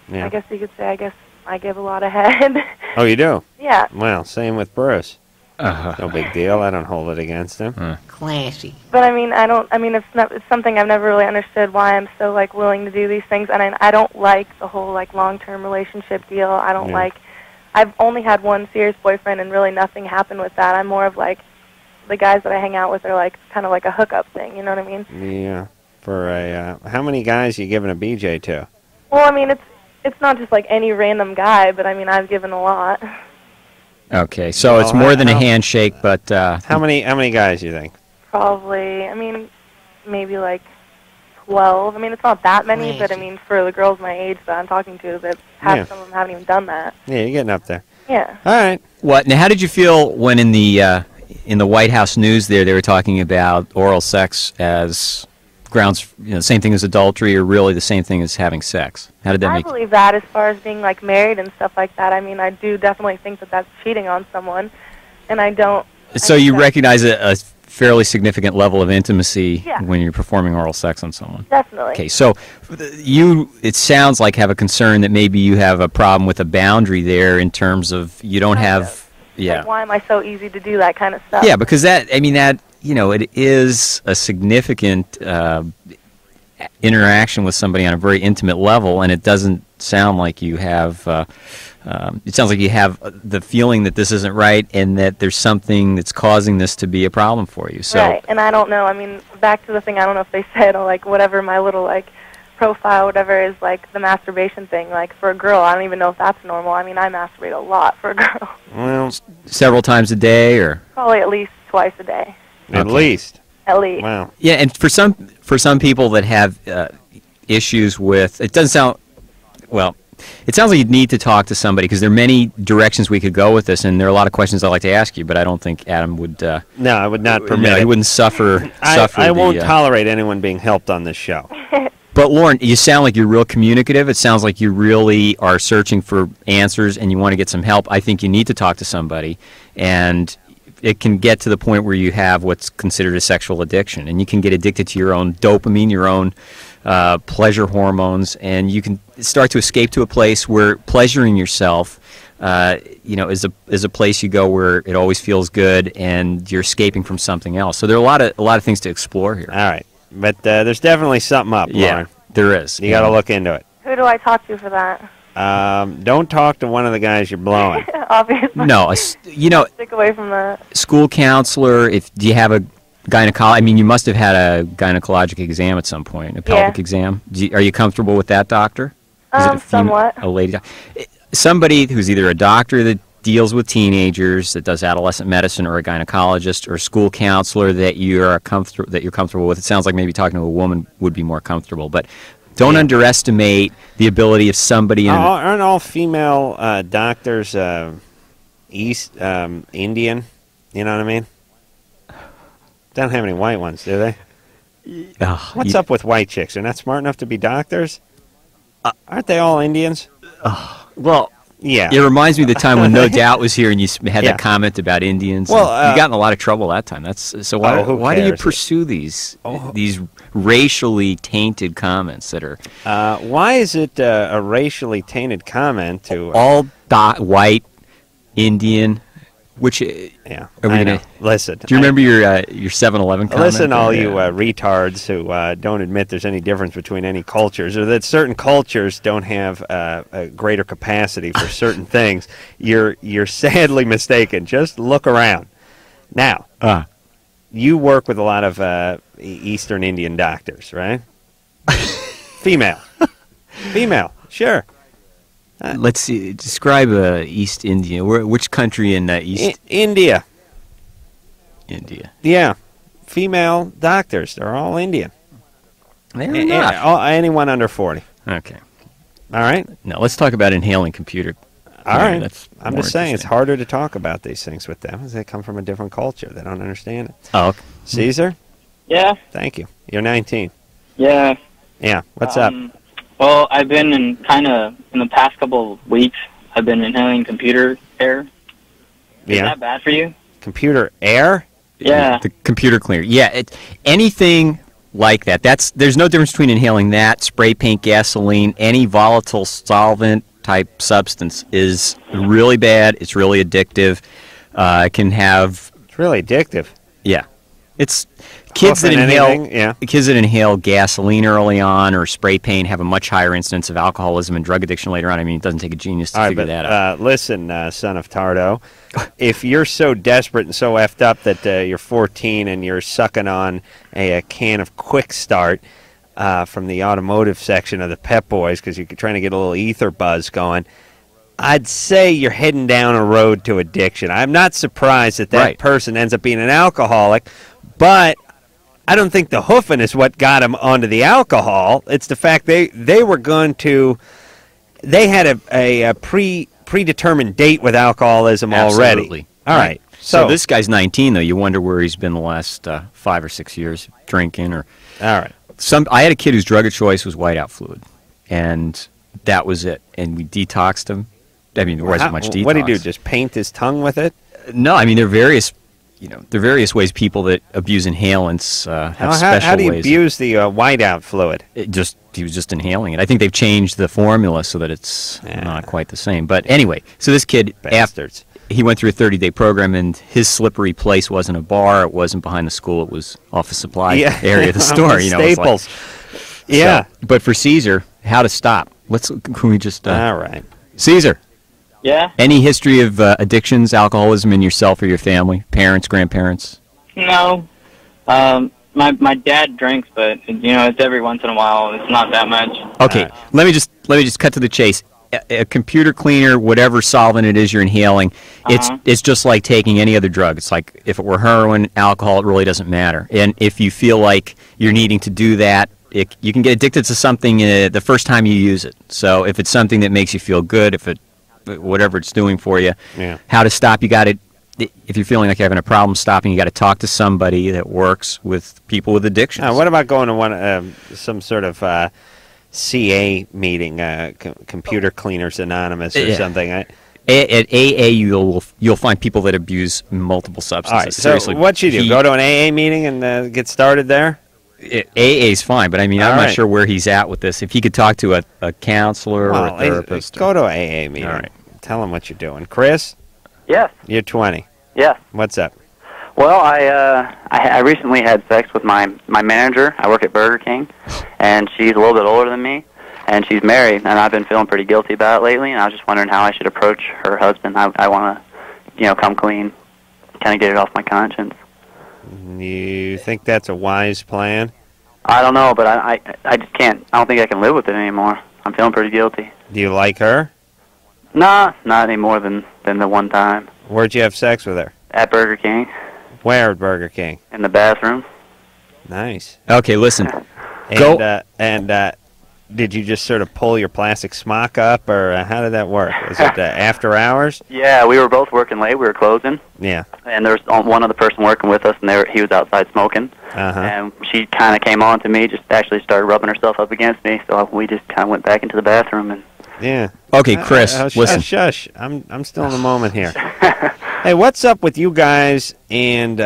Yeah. I guess you could say, I give a lot of head. Oh, you do? Yeah. Well, same with Bruce. No big deal. I don't hold it against him. Classy. But it's something I've never really understood why I'm so willing to do these things, and I don't like the whole long-term relationship deal. I don't like. I've only had one serious boyfriend, and really nothing happened with that. I'm more of the guys that I hang out with are kind of like a hookup thing. You know what I mean? Yeah. For how many guys are you giving a BJ to? Well, it's not just any random guy, but I've given a lot. Okay, so it's more than a handshake, but how many guys do you think? Probably, maybe 12. It's not that many, but for the girls my age that I'm talking to, that some of them haven't even done that. Yeah, you're getting up there. Yeah. All right. What? Now, how did you feel when in the White House news they were talking about oral sex as grounds, same thing as adultery, or really the same thing as having sex? How did that I make? believe that as far as being married and stuff like that. I do definitely think that that's cheating on someone, and I don't. So you recognize a fairly significant level of intimacy when you're performing oral sex on someone. Definitely. Okay, so it sounds like have a concern that maybe you have a problem with a boundary there in terms of you don't have. Yeah. Why am I so easy to do that kind of stuff? Yeah, because that it is a significant interaction with somebody on a very intimate level, and it doesn't sound like you have. It sounds like you have the feeling that this isn't right, and that there's something that's causing this to be a problem for you. So, right, and I don't know. I mean, back to the thing. I don't know if they said or like whatever my little like profile, whatever is like the masturbation thing. Like for a girl, I don't even know if that's normal. I mean, I masturbate a lot for a girl. Well, several times a day, or Probably at least twice a day. At least. At least. Wow. Yeah, and for some people that have issues with, it doesn't sound well. It sounds like you'd need to talk to somebody, because there are many directions we could go with this, and there are a lot of questions I'd like to ask you, but I don't think Adam would. No, I would not permit No, it. he wouldn't suffer. I won't tolerate anyone being helped on this show. But Lauren, you sound like you're real communicative. It sounds like you really are searching for answers and you want to get some help. I think you need to talk to somebody, and it can get to the point where you have what's considered a sexual addiction, and you can get addicted to your own dopamine, your own pleasure hormones, and you can start to escape to a place where pleasuring yourself, is a place you go where it always feels good, and you're escaping from something else. So there are a lot of things to explore here. All right, but there's definitely something up, Yeah, Lauren. there is. You got to look into it. Who do I talk to for that? Don't talk to one of the guys you're blowing. Obviously. No, Stick away from that. school counselor. Do you have a gynecologist? I mean, you must have had a gynecologic exam at some point, a pelvic exam. Are you comfortable with that, doctor? Is it Somewhat. a lady? Somebody who's either a doctor that deals with teenagers, that does adolescent medicine, or a gynecologist, or a school counselor that you're comfortable with. It sounds like maybe talking to a woman would be more comfortable, but don't underestimate the ability of somebody. Aren't all female doctors East Indian? You know what I mean? Don't have any white ones, do they? What's up with white chicks? They're not smart enough to be doctors? Aren't they all Indians? Well, yeah. It reminds me of the time when No Doubt was here and you had that comment about Indians. Well, you got in a lot of trouble that time. So why do you pursue these racially tainted comments that are? Why is it a racially tainted comment to all white Indian? Which yeah, I know. Listen, do you remember your 7-Eleven comment? Listen, all you retards who don't admit there's any difference between any cultures, or that certain cultures don't have a greater capacity for certain things. You're sadly mistaken. Just look around. Now, you work with a lot of Eastern Indian doctors, right? Female, sure. Let's see. Describe East India. Which country in East? India. India. Yeah, female doctors. They're all Indian. They're not. Anyone under 40. Okay. All right. Now let's talk about inhaling computer. All right. That's I'm just saying it's harder to talk about these things with them, as they come from a different culture. They don't understand it. Oh. Okay. Caesar? Yeah. Thank you. You're 19. Yeah. Yeah. What's up? Well, I've been in the past couple of weeks, I've been inhaling computer air. Is that bad for you? Computer air? Yeah. The computer cleaner. Yeah. Anything like that. There's no difference between inhaling that, spray paint, gasoline, any volatile solvent type substance is really bad. It's really addictive. It can have. It's really addictive. Yeah. It's kids that inhale gasoline early on or spray paint have a much higher incidence of alcoholism and drug addiction later on. I mean, it doesn't take a genius to figure that out. Listen, son of Tardo, if you're so desperate and so effed up that you're 14 and you're sucking on a can of Quick Start from the automotive section of the Pep Boys because you're trying to get a little ether buzz going, I'd say you're heading down a road to addiction. I'm not surprised that person ends up being an alcoholic, but I don't think the hoofing is what got him onto the alcohol. It's the fact they were going to. They had a predetermined date with alcoholism already. Absolutely. All right. So this guy's 19, though. You wonder where he's been the last 5 or 6 years drinking. All right. I had a kid whose drug of choice was whiteout fluid, and that was it. And we detoxed him. I mean, there wasn't much detox. What did he do? Just paint his tongue with it? No, I mean there are various ways people that abuse inhalants have special ways. How do you abuse the whiteout fluid? He was just inhaling it. I think they've changed the formula so that it's not quite the same. But anyway, so this kid, he went through a 30-day program, and his slippery place wasn't a bar. It wasn't behind the school. It was off the supply area of the store. Staples. But for Caesar, how to stop? Can we just... All right. Caesar. Yeah? Any history of addictions, alcoholism in yourself or your family? Parents, grandparents? No. My dad drinks, but it's every once in a while. It's not that much. Okay, let me just cut to the chase. A computer cleaner, whatever solvent it is you're inhaling, it's just like taking any other drug. It's like if it were heroin, alcohol, it really doesn't matter. And if you feel like you're needing to do that, you can get addicted to something the first time you use it. So if it's something that makes you feel good, whatever it's doing for you, how to stop, you got to. If you're feeling like you're having a problem stopping, you got to talk to somebody that works with people with addictions. What about going to some sort of CA meeting, Computer Cleaners Anonymous or something? At AA, you'll find people that abuse multiple substances. All right, so seriously, what you do? Go to an AA meeting and get started there? AA's fine, but I mean, I'm not sure where he's at with this. If he could talk to a counselor or a therapist. Go to an AA meeting. All right. Tell him what you're doing. Chris? Yes. You're 20. Yes. What's up? Well, I recently had sex with my manager. I work at Burger King, and she's a little bit older than me, and she's married, and I've been feeling pretty guilty about it lately, and I was just wondering how I should approach her husband. I want to, come clean, kind of get it off my conscience. You think that's a wise plan? I don't know, but I just can't. I don't think I can live with it anymore. I'm feeling pretty guilty. Do you like her? Nah, not any more than the one time. Where'd you have sex with her? At Burger King. Where at Burger King? In the bathroom. Nice. Okay, listen. Did you just sort of pull your plastic smock up, or how did that work? Was it after hours? Yeah, we were both working late. We were closing. Yeah. And there was one other person working with us, and he was outside smoking. And she kind of came on to me, just actually started rubbing herself up against me, so we just kind of went back into the bathroom. And yeah. Okay, Chris, listen. Shush. I'm still in the moment here. Hey, what's up with you guys and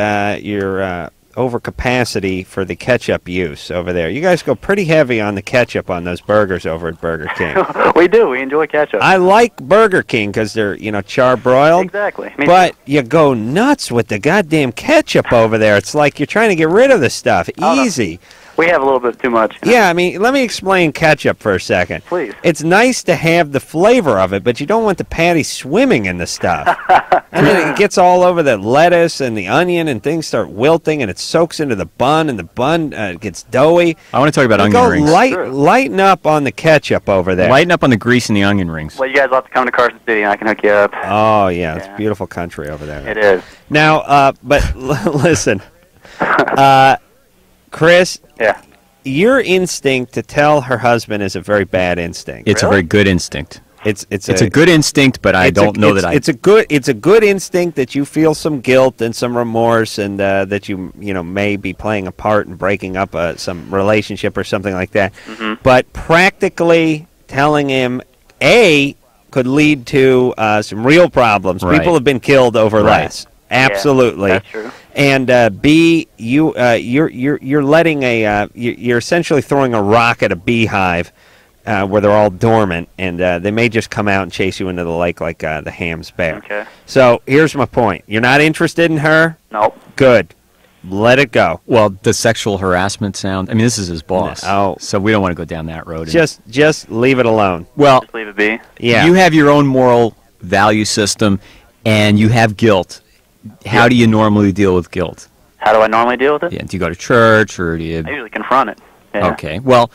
your overcapacity for the ketchup use over there? You guys go pretty heavy on the ketchup on those burgers over at Burger King. We do. We enjoy ketchup. I like Burger King because they're, charbroiled. Exactly. But you go nuts with the goddamn ketchup over there. It's like you're trying to get rid of the stuff. Easy. We have a little bit too much. Yeah, I mean, let me explain ketchup for a second. Please. It's nice to have the flavor of it, but you don't want the patty swimming in the stuff. And then it gets all over the lettuce and the onion, and things start wilting, and it soaks into the bun, and the bun gets doughy. I want to talk about onion rings. Lighten up on the ketchup over there. Lighten up on the grease in the onion rings. Well, you guys will have to come to Carson City, and I can hook you up. Oh, yeah. It's beautiful country over there. It is. Now, but listen, Chris. Yeah. Your instinct to tell her husband is a very bad instinct. It's a very good instinct. It's a good instinct, but I don't know that I. It's a good instinct that you feel some guilt and some remorse, and that you may be playing a part in breaking up some relationship or something like that. Mm-hmm. But practically telling him could lead to some real problems. Right. People have been killed over less. Absolutely. Yeah, that's true. And B, you're letting you're essentially throwing a rock at a beehive where they're all dormant, and they may just come out and chase you into the lake like the Ham's bear. Okay. So here's my point: you're not interested in her. Nope. Good. Let it go. Well, does sexual harassment sound? I mean, this is his boss. No. So we don't want to go down that road. Just leave it alone. Well, just leave it be. Yeah. You have your own moral value system, and you have guilt. How do you normally deal with guilt? How do I normally deal with it? Yeah, do you go to church, or do you? I usually confront it. Yeah. Okay. Well,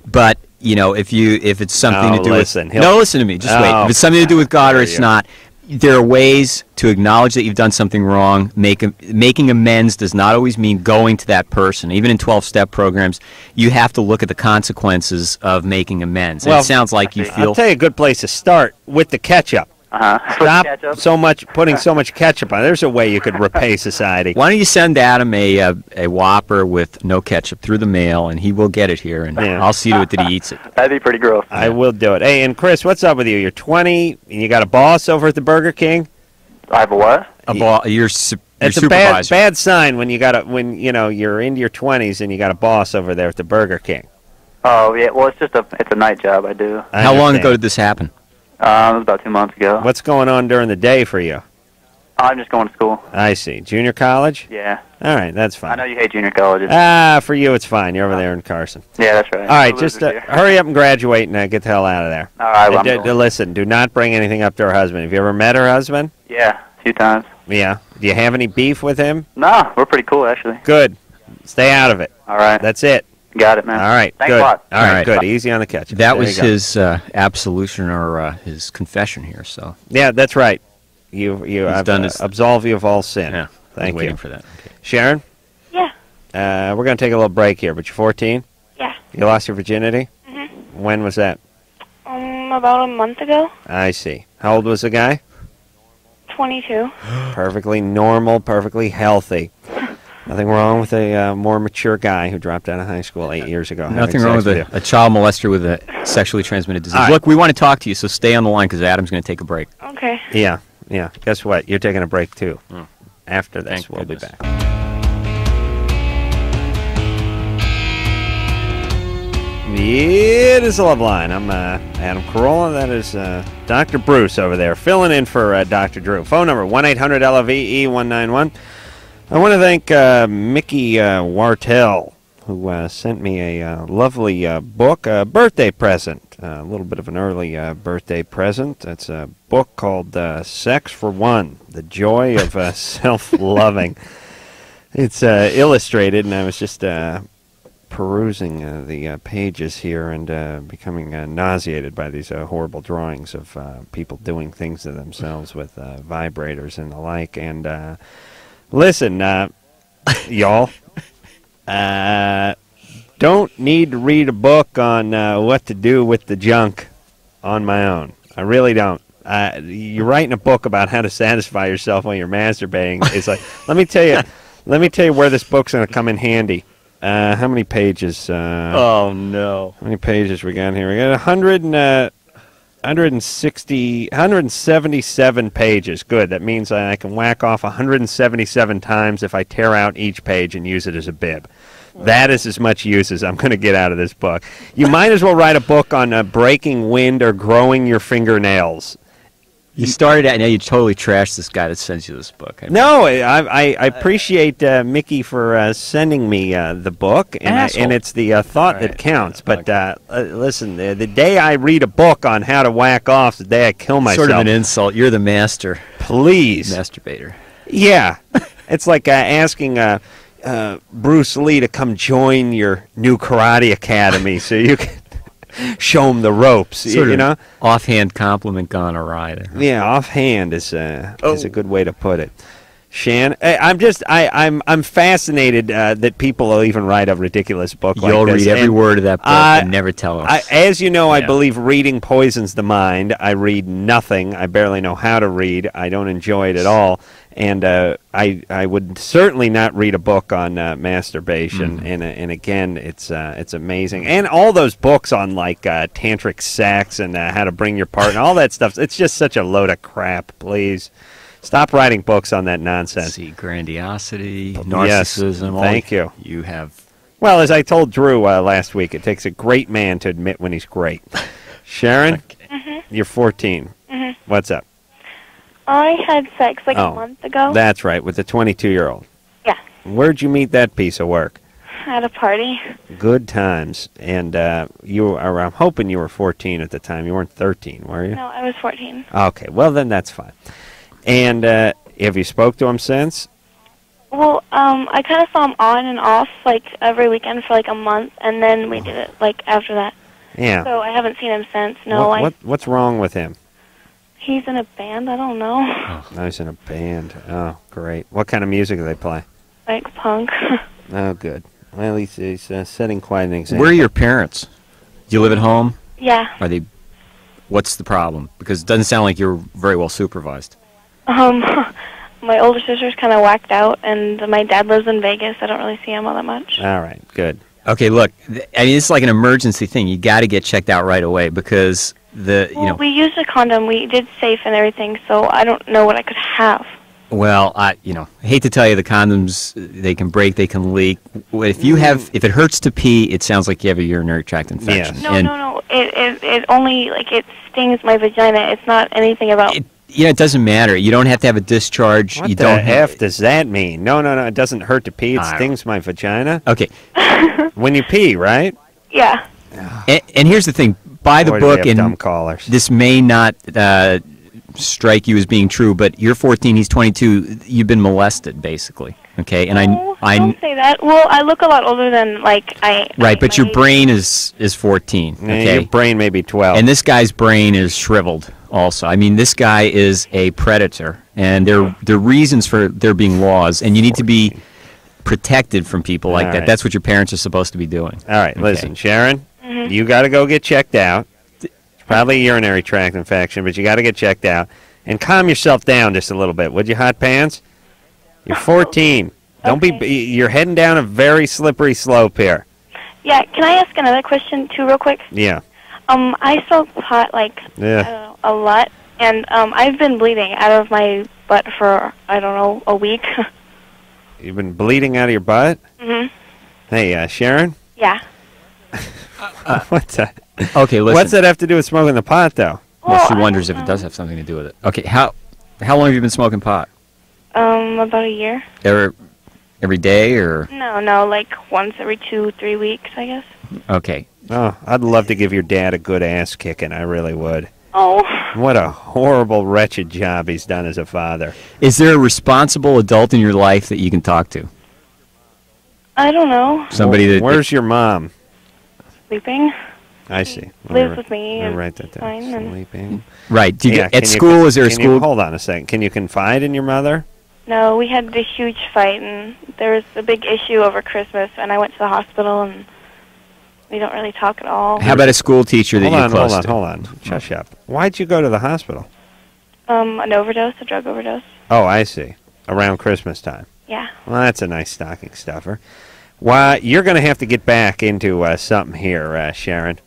but if it's something to do listen to me. Just wait. If it's something to do with God or it's not, there are ways to acknowledge that you've done something wrong. Making amends does not always mean going to that person. Even in 12-step programs, you have to look at the consequences of making amends. And it sounds like you feel. I'll tell you a good place to start with the ketchup. Stop putting so much ketchup on. There's a way you could repay society. Why don't you send Adam a Whopper with no ketchup through the mail, and he will get it here, and I'll see to it that he eats it. That'd be pretty gross. I will do it. Hey, and Chris, what's up with you? You're 20, and you got a boss over at the Burger King? I have a what? It's a bad sign when you're into your 20s and you got a boss over there at the Burger King. Oh yeah, well it's a night job I do. How long ago did this happen? It was about 2 months ago. What's going on during the day for you? I'm just going to school. I see. Junior college? Yeah. All right, that's I fine. know you hate junior colleges. For you it's fine. You're over there in Carson. Yeah, that's right. All right, No just losers here. hurry up and graduate and get the hell out of there. All right, well, I'm going. Listen, do not bring anything up to her husband. Have you ever met her husband? Yeah, a few times. Yeah. Do you have any beef with him? No, we're pretty cool, actually. Good. Stay out of it. All right. That's it. Got it, man. All right, Thanks good. a lot. All right, good. Easy on the catch. That There was you go. his absolution or his confession here. So Yeah, that's right. I've done his- absolve you of all sin. Yeah, Thank waiting you for that. Sharon? Yeah. We're going to take a little break here, but you're 14? Yeah. You lost your virginity? Mm-hmm. When was that? About a month ago. I see. How old was the guy? 22. Perfectly normal, perfectly healthy. Nothing wrong with a more mature guy who dropped out of high school 8 years ago. Nothing wrong with a child molester with a sexually transmitted disease. All right. Look, we want to talk to you, so stay on the line because Adam's going to take a break. Okay. Yeah. Guess what? You're taking a break, too. Hmm. After this, Thank we'll be goodness. back. It is the Loveline. I'm Adam Carolla. That is Dr. Bruce over there, filling in for Dr. Drew. Phone number, 1-800-LOVE-191. I want to thank Mickey Wartell, who sent me a lovely book, a birthday present, a little bit of an early birthday present. It's a book called Sex for One, The Joy of Self-Loving. It's illustrated, and I was just perusing the pages here and becoming nauseated by these horrible drawings of people doing things to themselves with vibrators and the like. And listen, y'all, don't need to read a book on what to do with the junk on my own. I really don't. You're writing a book about how to satisfy yourself when you're masturbating. It's like, let me tell you where this book's going to come in handy. How many pages? Oh, no. How many pages we got here? We got 177 pages. Good. That means I can whack off 177 times if I tear out each page and use it as a bib. That is as much use as I'm going to get out of this book. You might as well write a book on breaking wind or growing your fingernails. You started out, now you totally trashed this guy that sends you this book. No, I appreciate Mickey for sending me the book, and it's the thought that counts. But listen, the day I read a book on how to whack off, the day I kill myself. Sort of an insult. You're the master. Please. Masturbator. Yeah. It's like asking Bruce Lee to come join your new karate academy so you can show him the ropes, Sort you of know? Offhand compliment gone awry there. Yeah, offhand is a good way to put it. Shan, I'm fascinated that people will even write a ridiculous book like this. You'll read every word of that book and never tell us. As you know, I believe reading poisons the mind. I read nothing. I barely know how to read. I don't enjoy it at all. And I would certainly not read a book on masturbation. Mm-hmm. And again, it's amazing. And all those books on like tantric sex and how to bring your partner, all that stuff. It's just such a load of crap. Please stop writing books on that nonsense. See, grandiosity, narcissism. Yes, thank you. You have. Well, as I told Drew last week, it takes a great man to admit when he's great. Sharon, you're 14. What's up? I had sex like a month ago. That's right, with the 22-year-old. Yeah. Where'd you meet that piece of work? At a party. Good times. And I'm hoping you were 14 at the time. You weren't 13, were you? No, I was 14. Okay, well then that's fine. And have you spoke to him since? Well, I kind of saw him on and off like every weekend for like a month, and then we did it like after that. Yeah. So I haven't seen him since. No, What's wrong with him? He's in a band. I don't know. Oh, he's in a band. Oh, great. What kind of music do they play? Like punk. Oh, good. Well, he's setting quite an example. Where are your parents? Do you live at home? Yeah. Are they? What's the problem? Because it doesn't sound like you're very well supervised. My older sister's kind of whacked out, and my dad lives in Vegas. I don't really see him all that much. All right, good. Okay, look, I mean, it's like an emergency thing. You got to get checked out right away because we used a condom. We did safe and everything, so I don't know what I could have. Well, I hate to tell you, the condoms, they can break, they can leak. If it hurts to pee, it sounds like you have a urinary tract infection. Yeah. No. It only it stings my vagina. It's not anything about. it doesn't matter. You don't have to have a discharge. What you the don't have. F does that mean? No. It doesn't hurt to pee. It stings my vagina. Okay. When you pee, right? Yeah. And here's the thing: buy the Boy, do book, they have dumb and callers. this may not strike you as being true, but you're 14, he's 22. You've been molested, basically. Okay, and I Don't say that. Well, I look a lot older than right, but your brain is 14. Okay, your brain may be 12, and this guy's brain is shriveled. Also, I mean, this guy is a predator, and there are reasons for there being laws, and you need to be protected from people like All that. right. That's what your parents are supposed to be doing. All right, Okay. listen, Sharon, Mm-hmm. you got to go get checked out. It's probably a urinary tract infection, but you got to get checked out and calm yourself down just a little bit. Would you, hot pants? You're 14. Don't be. You're heading down a very slippery slope here. Yeah, can I ask another question too, real quick? Yeah. I smoke pot Yeah. a lot, and I've been bleeding out of my butt for a week. You've been bleeding out of your butt. Mhm. Hey, Sharon. Yeah. What's that? Okay, listen. What's that have to do with smoking the pot, though? Well, she wonders if it does have something to do with it. Okay, how long have you been smoking pot? About a year. Every day or? No, like once every 2-3 weeks, I guess. Okay. Oh, I'd love to give your dad a good ass kicking. I really would. Oh. What a horrible, wretched job he's done as a father. Is there a responsible adult in your life that you can talk to? I don't know. Somebody that. Where's your mom? Sleeping. I see. Lives with me. I'll and write that down. fine, and Sleeping. Right. Do you Yeah, at can you- school? Is there a can school? you- hold on a second. Can you confide in your mother? No, we had a huge fight, and there was a big issue over Christmas, and I went to the hospital, and we don't really talk at all. How about a school teacher that you're close to? Hold on. Shush up. Why'd you go to the hospital? An overdose, a drug overdose. Oh, I see. Around Christmas time. Yeah. Well, that's a nice stocking stuffer. Why, you're going to have to get back into something here, Sharon.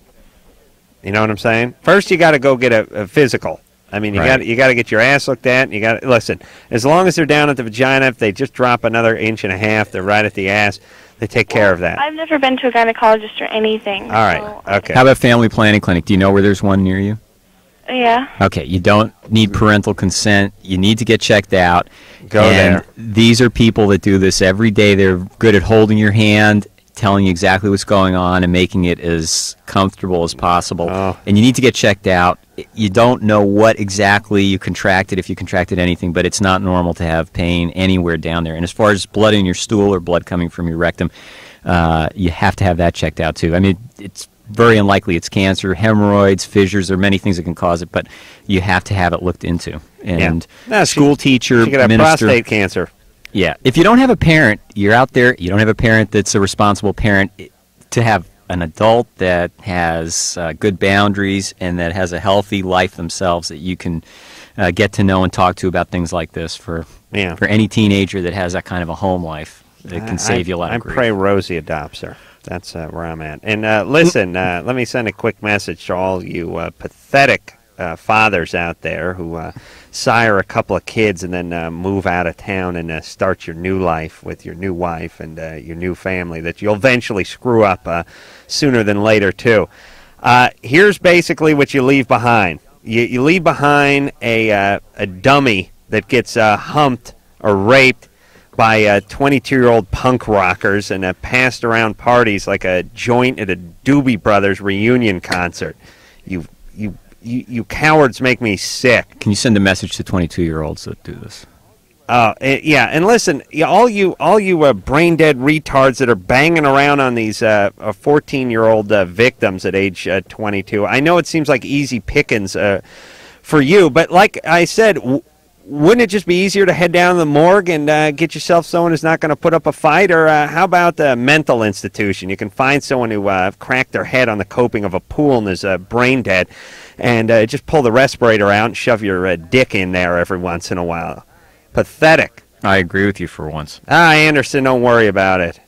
You know what I'm saying? First, you got to go get a physical. I mean, you got to get your ass looked at. You got to listen. As long as they're down at the vagina, if they just drop another inch and a half, they're right at the ass. They take care of that. I've never been to a gynecologist or anything. All right. Okay. How about family planning clinic? Do you know where there's one near you? Yeah. Okay, you don't need parental consent. You need to get checked out. Go and there. These are people that do this every day. They're good at holding your hand, telling you exactly what's going on, and making it as comfortable as possible. Oh. And you need to get checked out. You don't know what exactly you contracted, if you contracted anything, but it's not normal to have pain anywhere down there. And as far as blood in your stool or blood coming from your rectum, you have to have that checked out too. I mean, it's very unlikely it's cancer, hemorrhoids, fissures. There are many things that can cause it, but you have to have it looked into. And No, school teacher, She could have minister, prostate cancer. yeah. If you don't have a parent, you're out there, you don't have a parent that's a responsible parent, to have an adult that has good boundaries and that has a healthy life themselves that you can get to know and talk to about things like this for any teenager that has that kind of a home life. It can save you a lot of grief. I pray Rosie adopts her. That's where I'm at. And listen, let me send a quick message to all you pathetic fathers out there who sire a couple of kids and then move out of town and start your new life with your new wife and your new family that you'll eventually screw up sooner than later, too. Here's basically what you leave behind. You leave behind a dummy that gets humped or raped by 22-year-old punk rockers and passed around parties like a joint at a Doobie Brothers reunion concert. You cowards make me sick. Can you send a message to 22-year-olds that do this? Yeah, and listen, all you brain dead retards that are banging around on these 14-year-old victims at age 22. I know it seems like easy pickings for you, but like I said, wouldn't it just be easier to head down to the morgue and get yourself someone who's not going to put up a fight? Or how about the mental institution? You can find someone who cracked their head on the coping of a pool and is brain dead, and just pull the respirator out and shove your dick in there every once in a while. Pathetic. I agree with you for once. Anderson, don't worry about it.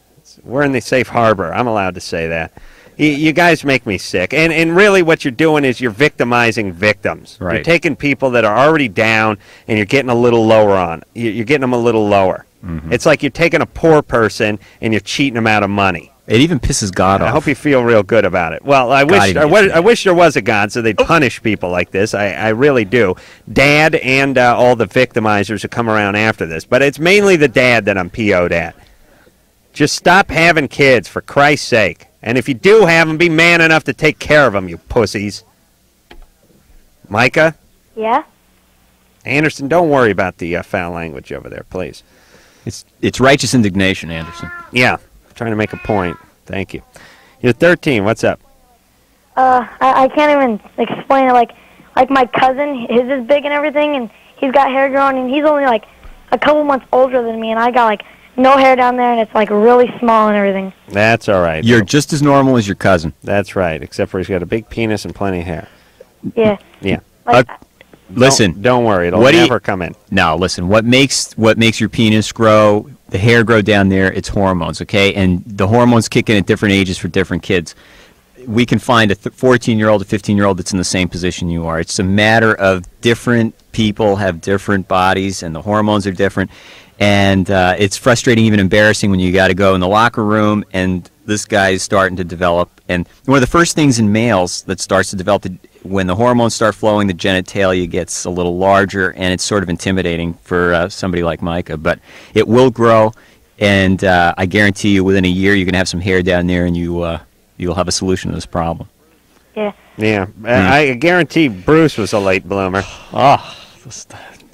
We're in the safe harbor. I'm allowed to say that. You guys make me sick. And really what you're doing is you're victimizing victims. Right. You're taking people that are already down and you're getting a little lower on. You're getting them a little lower. Mm-hmm. It's like you're taking a poor person and you're cheating them out of money. It even pisses God off. I hope you feel real good about it. Well, I wish there was a God so they'd punish people like this. I really do. Dad and all the victimizers who come around after this. But it's mainly the dad that I'm PO'd at. Just stop having kids, for Christ's sake. And if you do have them, be man enough to take care of them, you pussies. Micah? Yeah? Anderson, don't worry about the foul language over there, please. It's righteous indignation, Anderson. Yeah. Trying to make a point. Thank you. You're 13. What's up? I can't even explain it. Like my cousin, his is big and everything, and he's got hair growing, and he's only like a couple months older than me, and I got like no hair down there, and it's like really small and everything. That's all right. You're just as normal as your cousin. That's right, except for he's got a big penis and plenty of hair. Yeah. Yeah. Listen. Don't worry. It'll never come in. No, listen. What makes your penis grow, the hair grow down there, it's hormones, okay? And the hormones kick in at different ages for different kids. We can find a 14-year-old, a 15-year-old that's in the same position you are. It's a matter of different people have different bodies, and the hormones are different. And it's frustrating, even embarrassing, when you got to go in the locker room and this guy is starting to develop. And one of the first things in males that starts to develop, when the hormones start flowing, the genitalia gets a little larger, and it's sort of intimidating for somebody like Micah. But it will grow, and I guarantee you within a year you're going to have some hair down there, and you'll have a solution to this problem. Yeah. Yeah. I guarantee Bruce was a late bloomer. Oh,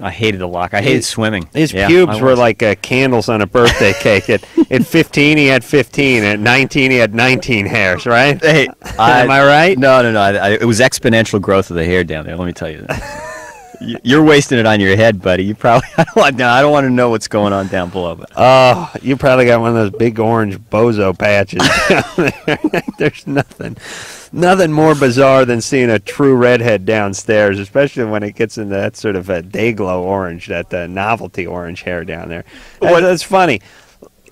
I hated the lock. I hated swimming. His pubes were like candles on a birthday cake. At 15, he had 15. At 19, he had 19 hairs, right? Hey, am I right? No. It was exponential growth of the hair down there. Let me tell you that. You're wasting it on your head, buddy. You probably. I don't want to know what's going on down below. But oh, you probably got one of those big orange bozo patches down there. There's nothing more bizarre than seeing a true redhead downstairs, especially when it gets into that sort of a day-glow orange, that novelty orange hair down there. That's funny.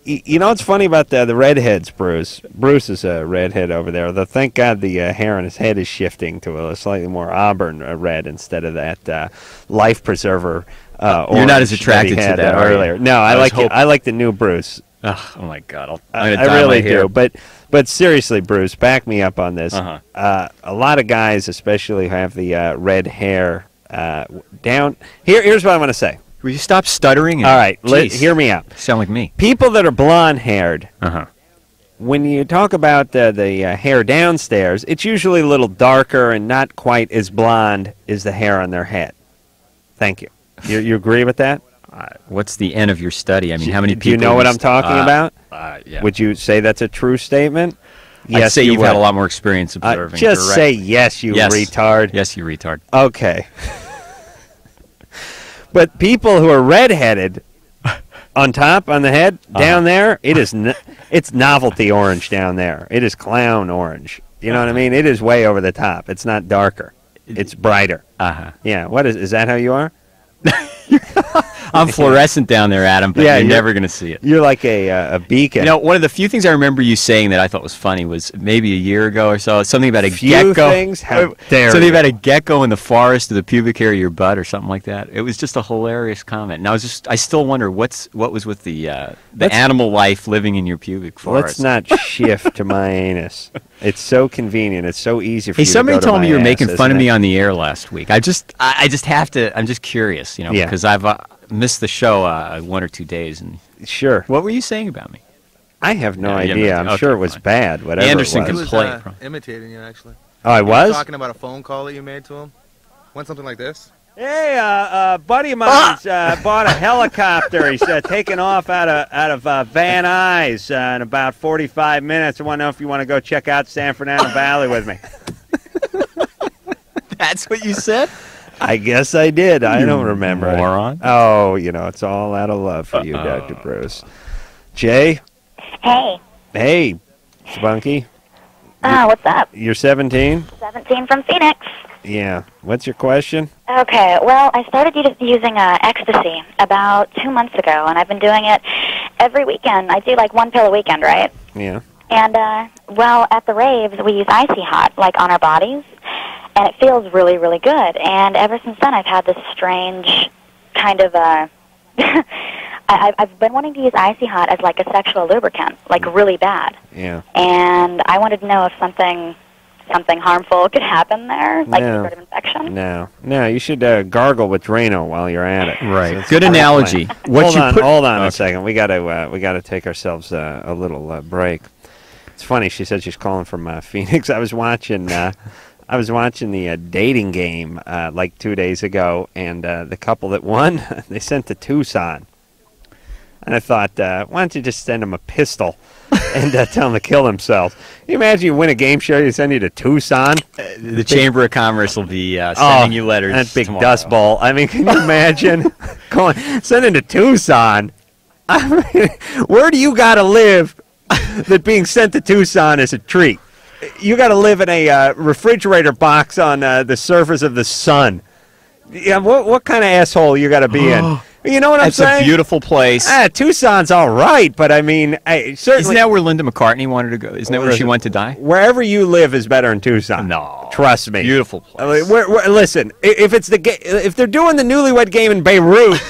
You know what's funny about the redheads, Bruce? Bruce is a redhead over there. Though thank God the hair on his head is shifting to a slightly more auburn red instead of that life preserver orange. You're not as attracted to that earlier. No, I like the new Bruce. Oh my God, I really do. But seriously, Bruce, back me up on this. A lot of guys, especially, have the red hair down. Here's what I want to say. Will you stop stuttering? All right, hear me out. Sound like me. People that are blonde-haired, when you talk about the hair downstairs, it's usually a little darker and not quite as blonde as the hair on their head. Thank you. You agree with that? What's the end of your study? I mean, how many people... Do you know what I'm talking about? Yeah. Would you say that's a true statement? I'd say you've had a lot more experience observing. Just say yes, you retard. Yes, you retard. Okay. But people who are redheaded, on top, on the head, down there, it's novelty orange down there. It is clown orange. You know what I mean? It is way over the top. It's not darker. It's brighter. Yeah. What is that how you are? I'm fluorescent down there, Adam, but you're never going to see it. You're like a beacon. You know, one of the few things I remember you saying that I thought was funny was maybe a year ago or so, something about a gecko. Things? How dare something you. about a gecko in the forest of the pubic hair of your butt or something like that. It was just a hilarious comment. And I still wonder what was with the animal life living in your pubic forest. Let's not shift to my anus. It's so convenient. It's so easy for you to go to somebody told me you were my making ass, fun of isn't me it? on the air last week. I just have to. I'm just curious, because I've missed the show 1 or 2 days. And sure. What were you saying about me? I have no idea. I'm sure it was bad. Whatever. Anderson it was. can play. Imitating you, actually. Oh, I was? Talking about a phone call that you made to him. Went something like this. Hey, a buddy of mine's bought a helicopter. He's taking off out of Van Nuys in about 45 minutes. I want to know if you want to go check out San Fernando Valley with me. That's what you said? I guess I did. I don't remember. Moron. Oh, it's all out of love for you, Dr. Bruce. Jay? Hey. Hey, Spunky. What's up? You're 17? 17 from Phoenix. Yeah. What's your question? Okay, well, I started using ecstasy about 2 months ago, and I've been doing it every weekend. I do like 1 pill a weekend, right? Yeah. And, at the raves, we use Icy Hot, like on our bodies, and it feels really, really good. And ever since then, I've had this strange kind of, I've been wanting to use Icy Hot as like a sexual lubricant, like really bad. Yeah. And I wanted to know if something harmful could happen there, like some sort of infection. No, you should gargle with Drano while you're at it. Right. That's Good the analogy. Plan. Hold on a second. We got to take ourselves a little break. It's funny. She said she's calling from Phoenix. I was watching the dating game like 2 days ago, and the couple that won, they sent to Tucson. And I thought, why don't you just send them a pistol and tell them to kill themselves? Can you imagine you win a game show, you send you to Tucson? The Chamber of Commerce will be sending you letters. That big tomorrow. dust bowl. I mean, can you imagine sending to Tucson? I mean, where do you got to live that being sent to Tucson is a treat? You got to live in a refrigerator box on the surface of the sun. Yeah, what kind of asshole you got to be in? You know what I'm saying? It's a beautiful place. Tucson's all right, but I mean, certainly. Isn't that where Linda McCartney wanted to go? Isn't that where she went to die? Wherever you live is better in Tucson. No, trust me. Beautiful place. Listen, if they're doing the newlywed game in Beirut,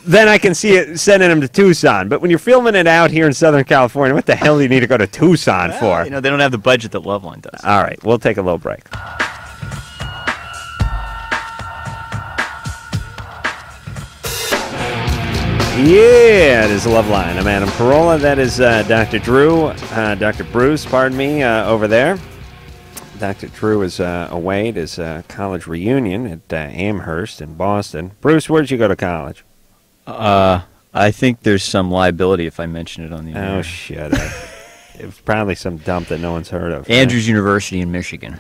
then I can see it sending them to Tucson. But when you're filming it out here in Southern California, what the hell do you need to go to Tucson for? You know, they don't have the budget that Loveline does. All right, we'll take a little break. Yeah, it is Loveline. I'm Adam Carolla. That is Dr. Drew, Dr. Bruce, pardon me, over there. Dr. Drew is away at his college reunion at Amherst in Boston. Bruce, where did you go to college? I think there's some liability if I mention it on the air. Oh, shut up. It's probably some dump that no one's heard of. Andrews University in Michigan.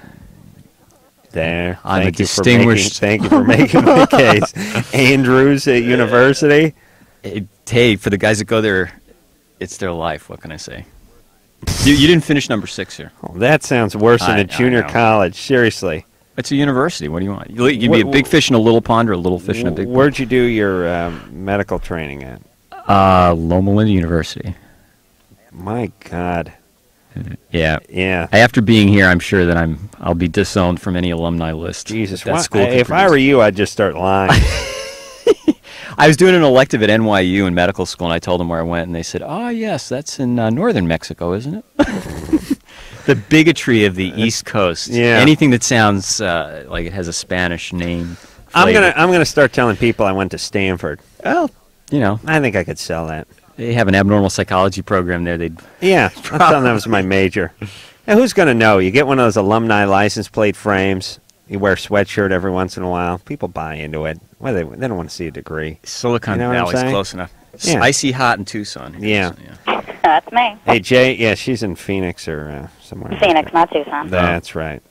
There. I'm a distinguished... Thank you for making my case. Andrews University. Hey, for the guys that go there, it's their life. What can I say? You didn't finish number 6 here. Oh, that sounds worse than a junior college. Seriously. It's a university. What do you want? You'd be a big fish in a little pond or a little fish in a big pond? Where'd you do your medical training at? Loma Linda University. My God. Yeah. Yeah. After being here, I'm sure that I'll be disowned from any alumni list. Jesus. If I were you, I'd just start lying. I was doing an elective at NYU in medical school, and I told them where I went, and they said, "Oh, yes, that's in northern Mexico, isn't it?" The bigotry of the East Coast. Yeah. Anything that sounds like it has a Spanish name. I'm gonna start telling people I went to Stanford. Well, you know, I think I could sell that. They have an abnormal psychology program there. Yeah, I'll tell them that was my major. Now, who's gonna know? You get one of those alumni license plate frames. You wear a sweatshirt every once in a while. People buy into it. Well, they don't want to see a degree. Silicon Valley's close enough. Yeah. Icy hot in Tucson. Yeah. That's me. Hey, Jay. Yeah, she's in Phoenix or somewhere. Phoenix, not Tucson. That's right.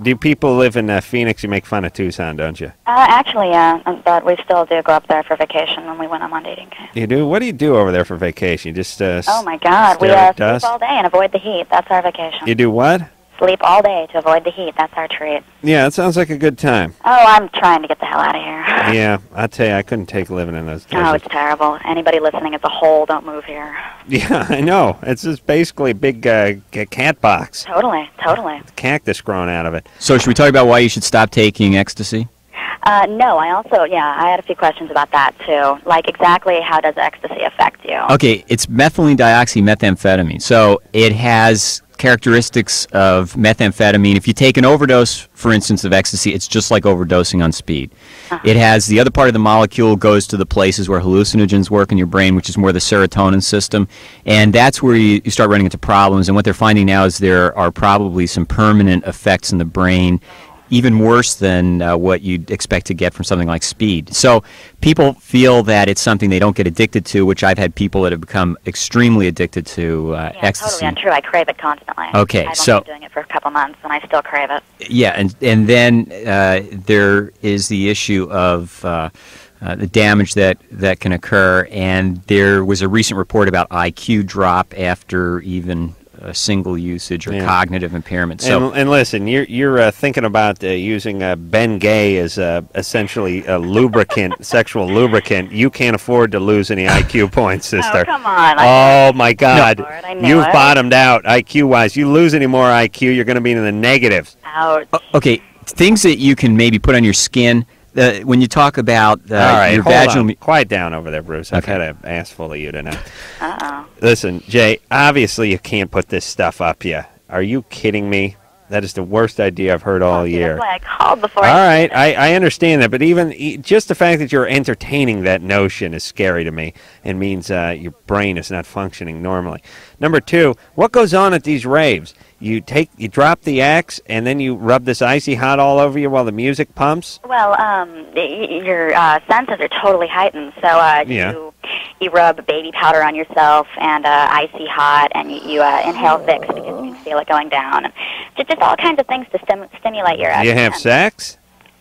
Do people live in Phoenix? You make fun of Tucson, don't you? Actually, yeah, but we still do go up there for vacation when we went on dating camp. You do? What do you do over there for vacation? You just oh my God, we sleep all day and avoid the heat. That's our vacation. You do what? Sleep all day to avoid the heat. That's our treat. Yeah, that sounds like a good time. Oh, I'm trying to get the hell out of here. Yeah, I tell you, I couldn't take living in those deserts. Oh, it's terrible. Anybody listening as a whole, don't move here. Yeah, I know. It's just basically a big cat box. Totally. Cactus growing out of it. So should we talk about why you should stop taking ecstasy? No, I had a few questions about that, too. Like, exactly how does ecstasy affect you? Okay, it's methylene dioxymethamphetamine. So it has characteristics of methamphetamine. If you take an overdose, for instance, of ecstasy, it's just like overdosing on speed. It has the other part of the molecule goes to the places where hallucinogens work in your brain, which is more the serotonin system, and that's where you start running into problems. And what they're finding now is there are probably some permanent effects in the brain, even worse than what you'd expect to get from something like speed. So people feel that it's something they don't get addicted to, which I've had people that have become extremely addicted to ecstasy. Totally untrue. I crave it constantly. Okay, I've only been doing it for a couple months, and I still crave it. Yeah, and then there is the issue of the damage that can occur, and there was a recent report about IQ drop after even single usage or cognitive impairment. So, and listen, you're thinking about using Bengay as essentially a lubricant, sexual lubricant. You can't afford to lose any IQ points, sister. Oh, come on. Oh, my God. You've it. bottomed out IQ-wise. You lose any more IQ, you're going to be in the negatives. Ouch. Okay, things that you can maybe put on your skin, when you talk about All right, your hold vaginal... on. Quiet down over there, Bruce. I've Okay. had an ass full of you tonight. Uh-oh. Listen, Jay, obviously you can't put this stuff up yet. Are you kidding me? That is the worst idea I've heard all year. That's why I called before. All right, I understand that, but even just the fact that you're entertaining that notion is scary to me and means your brain is not functioning normally. Number two, what goes on at these raves? You drop the axe, and then you rub this icy hot all over you while the music pumps? Well, your senses are totally heightened, so Yeah. you rub baby powder on yourself and icy hot, and you inhale Vicks because you can feel it going down, and just all kinds of things to stimulate your You have sex?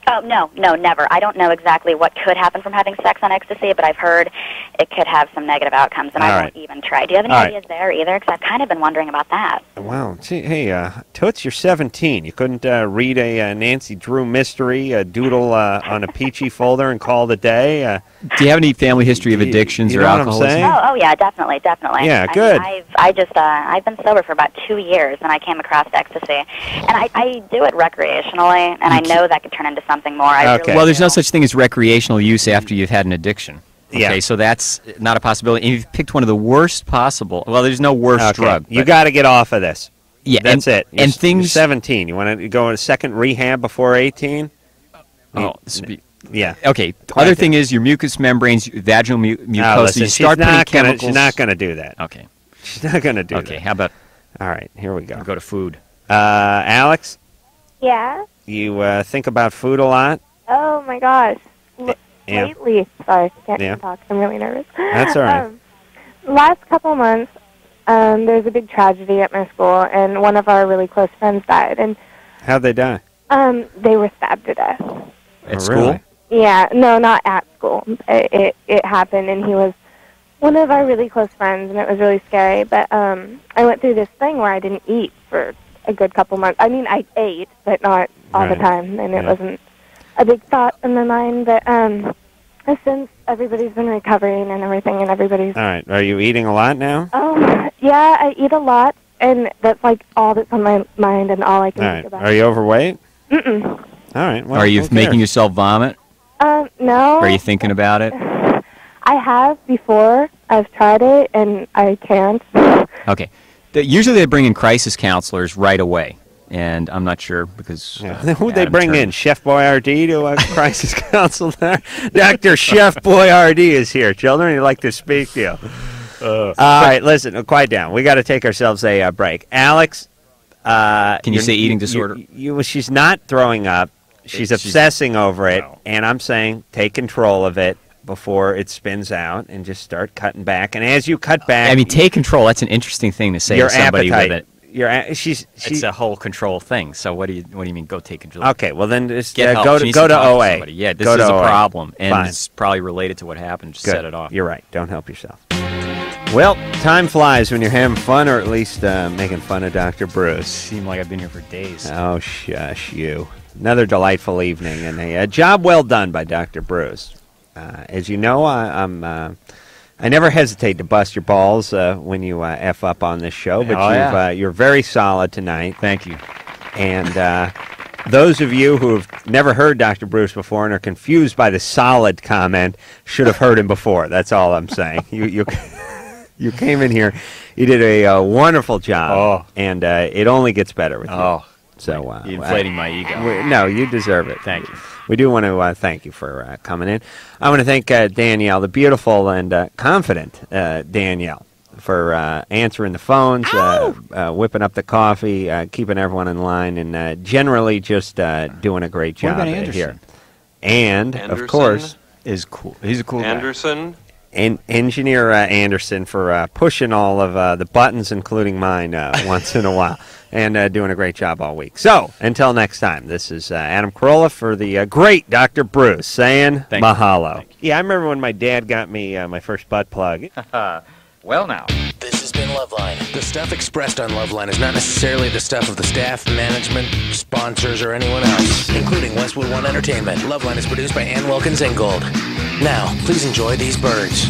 Oh, no, never. I don't know exactly what could happen from having sex on ecstasy, but I've heard it could have some negative outcomes, and I won't even try. Do you have any ideas there either? Because I've kind of been wondering about that. Wow. Gee, hey, Toots, you're 17. You couldn't read a Nancy Drew mystery, doodle on a peachy folder and call it a day? Do you have any family history of addictions you or know what I'm alcoholism? saying? Oh, yeah, definitely. Yeah, I good. mean, I've been sober for about 2 years, and I came across ecstasy, and I do it recreationally, and I know that could turn into something more. I really Well, there's no such thing as recreational use after you've had an addiction. Okay, Yeah. so that's not a possibility. And you've picked one of the worst possible. Well, there's no worse drug. You got to get off of this. Yeah, That's it. And You're things. 17. You want to go on a second rehab before 18? Oh, yeah. Okay. Other thing is your mucous membranes, vaginal mucosa. Listen, You start she's putting not gonna- chemicals. she's not going to do that. Okay. She's not going to do that. Okay. How about? All right. Here we go. Go to food. Alex, Yeah. you think about food a lot? Oh my gosh. Yeah. Lately, sorry, can't Yeah. talk. I'm really nervous. That's all right. Last couple months, there's a big tragedy at my school, and one of our really close friends died, and How'd they die? they were stabbed to death. At Oh, school? really? Yeah, no, not at school. It happened, and he was one of our really close friends, and it was really scary. But I went through this thing where I didn't eat for a good couple months. I mean, I ate, but not all the Right. time, and it Yeah. wasn't a big thought in my mind. But since everybody's been recovering and everything, and everybody's All right. Are you eating a lot now? yeah, I eat a lot, and that's like all that's on my mind and all I can All think right. about. Are you overweight? Mm-mm. All right. Well, Are you who making cares? yourself vomit? No. Are you thinking about it? I have before. I've tried it, and I can't. Okay. Usually they bring in crisis counselors right away, and I'm not sure because Who'd they Adam bring Turner. in? Chef Boyardee to a crisis counsel there? Dr. Chef Boyardee is here, children. He'd like to speak to you. All right, listen, quiet down. We got to take ourselves a break. Alex, Can you say eating disorder? She's not throwing up. She's obsessing over it, and I'm saying take control of it before it spins out, and just start cutting back. And as you cut back, I mean, take control. That's an interesting thing to say your to somebody appetite. with it. It's a whole control thing. So what do you mean? Go take control. Okay, well then just Get help. go She to needs go to talk OA. somebody. Yeah, this Go is to a OA. problem, and Fine. it's probably related to what happened. Just Good. set it off. You're right. Don't help yourself. Well, time flies when you're having fun, or at least making fun of Dr. Bruce. Seemed like I've been here for days. Oh, shush you. Another delightful evening, and a job well done by Dr. Bruce. As you know, I never hesitate to bust your balls when you F up on this show, but you're very solid tonight. Thank you. And those of you who have never heard Dr. Bruce before and are confused by the solid comment should have heard him before. That's all I'm saying. You came in here, you did a wonderful job, and it only gets better with you. So You're inflating my ego. No, you deserve it. Thank you. We do want to thank you for coming in. I want to thank Danielle, the beautiful and confident Danielle, for answering the phones, whipping up the coffee, keeping everyone in line, and generally just doing a great job What about Anderson? here. And, Anderson of course, is cool. He's a cool guy. Anderson. And Engineer Anderson for pushing all of the buttons, including mine, once in a while, and doing a great job all week. So, until next time, this is Adam Carolla for the great Dr. Bruce saying mahalo. Yeah, I remember when my dad got me my first butt plug. Well, now. This has been Loveline. The stuff expressed on Loveline is not necessarily the stuff of the staff, management, sponsors, or anyone else, including Westwood One Entertainment. Loveline is produced by Ann Wilkins Ingold. Now, please enjoy these birds.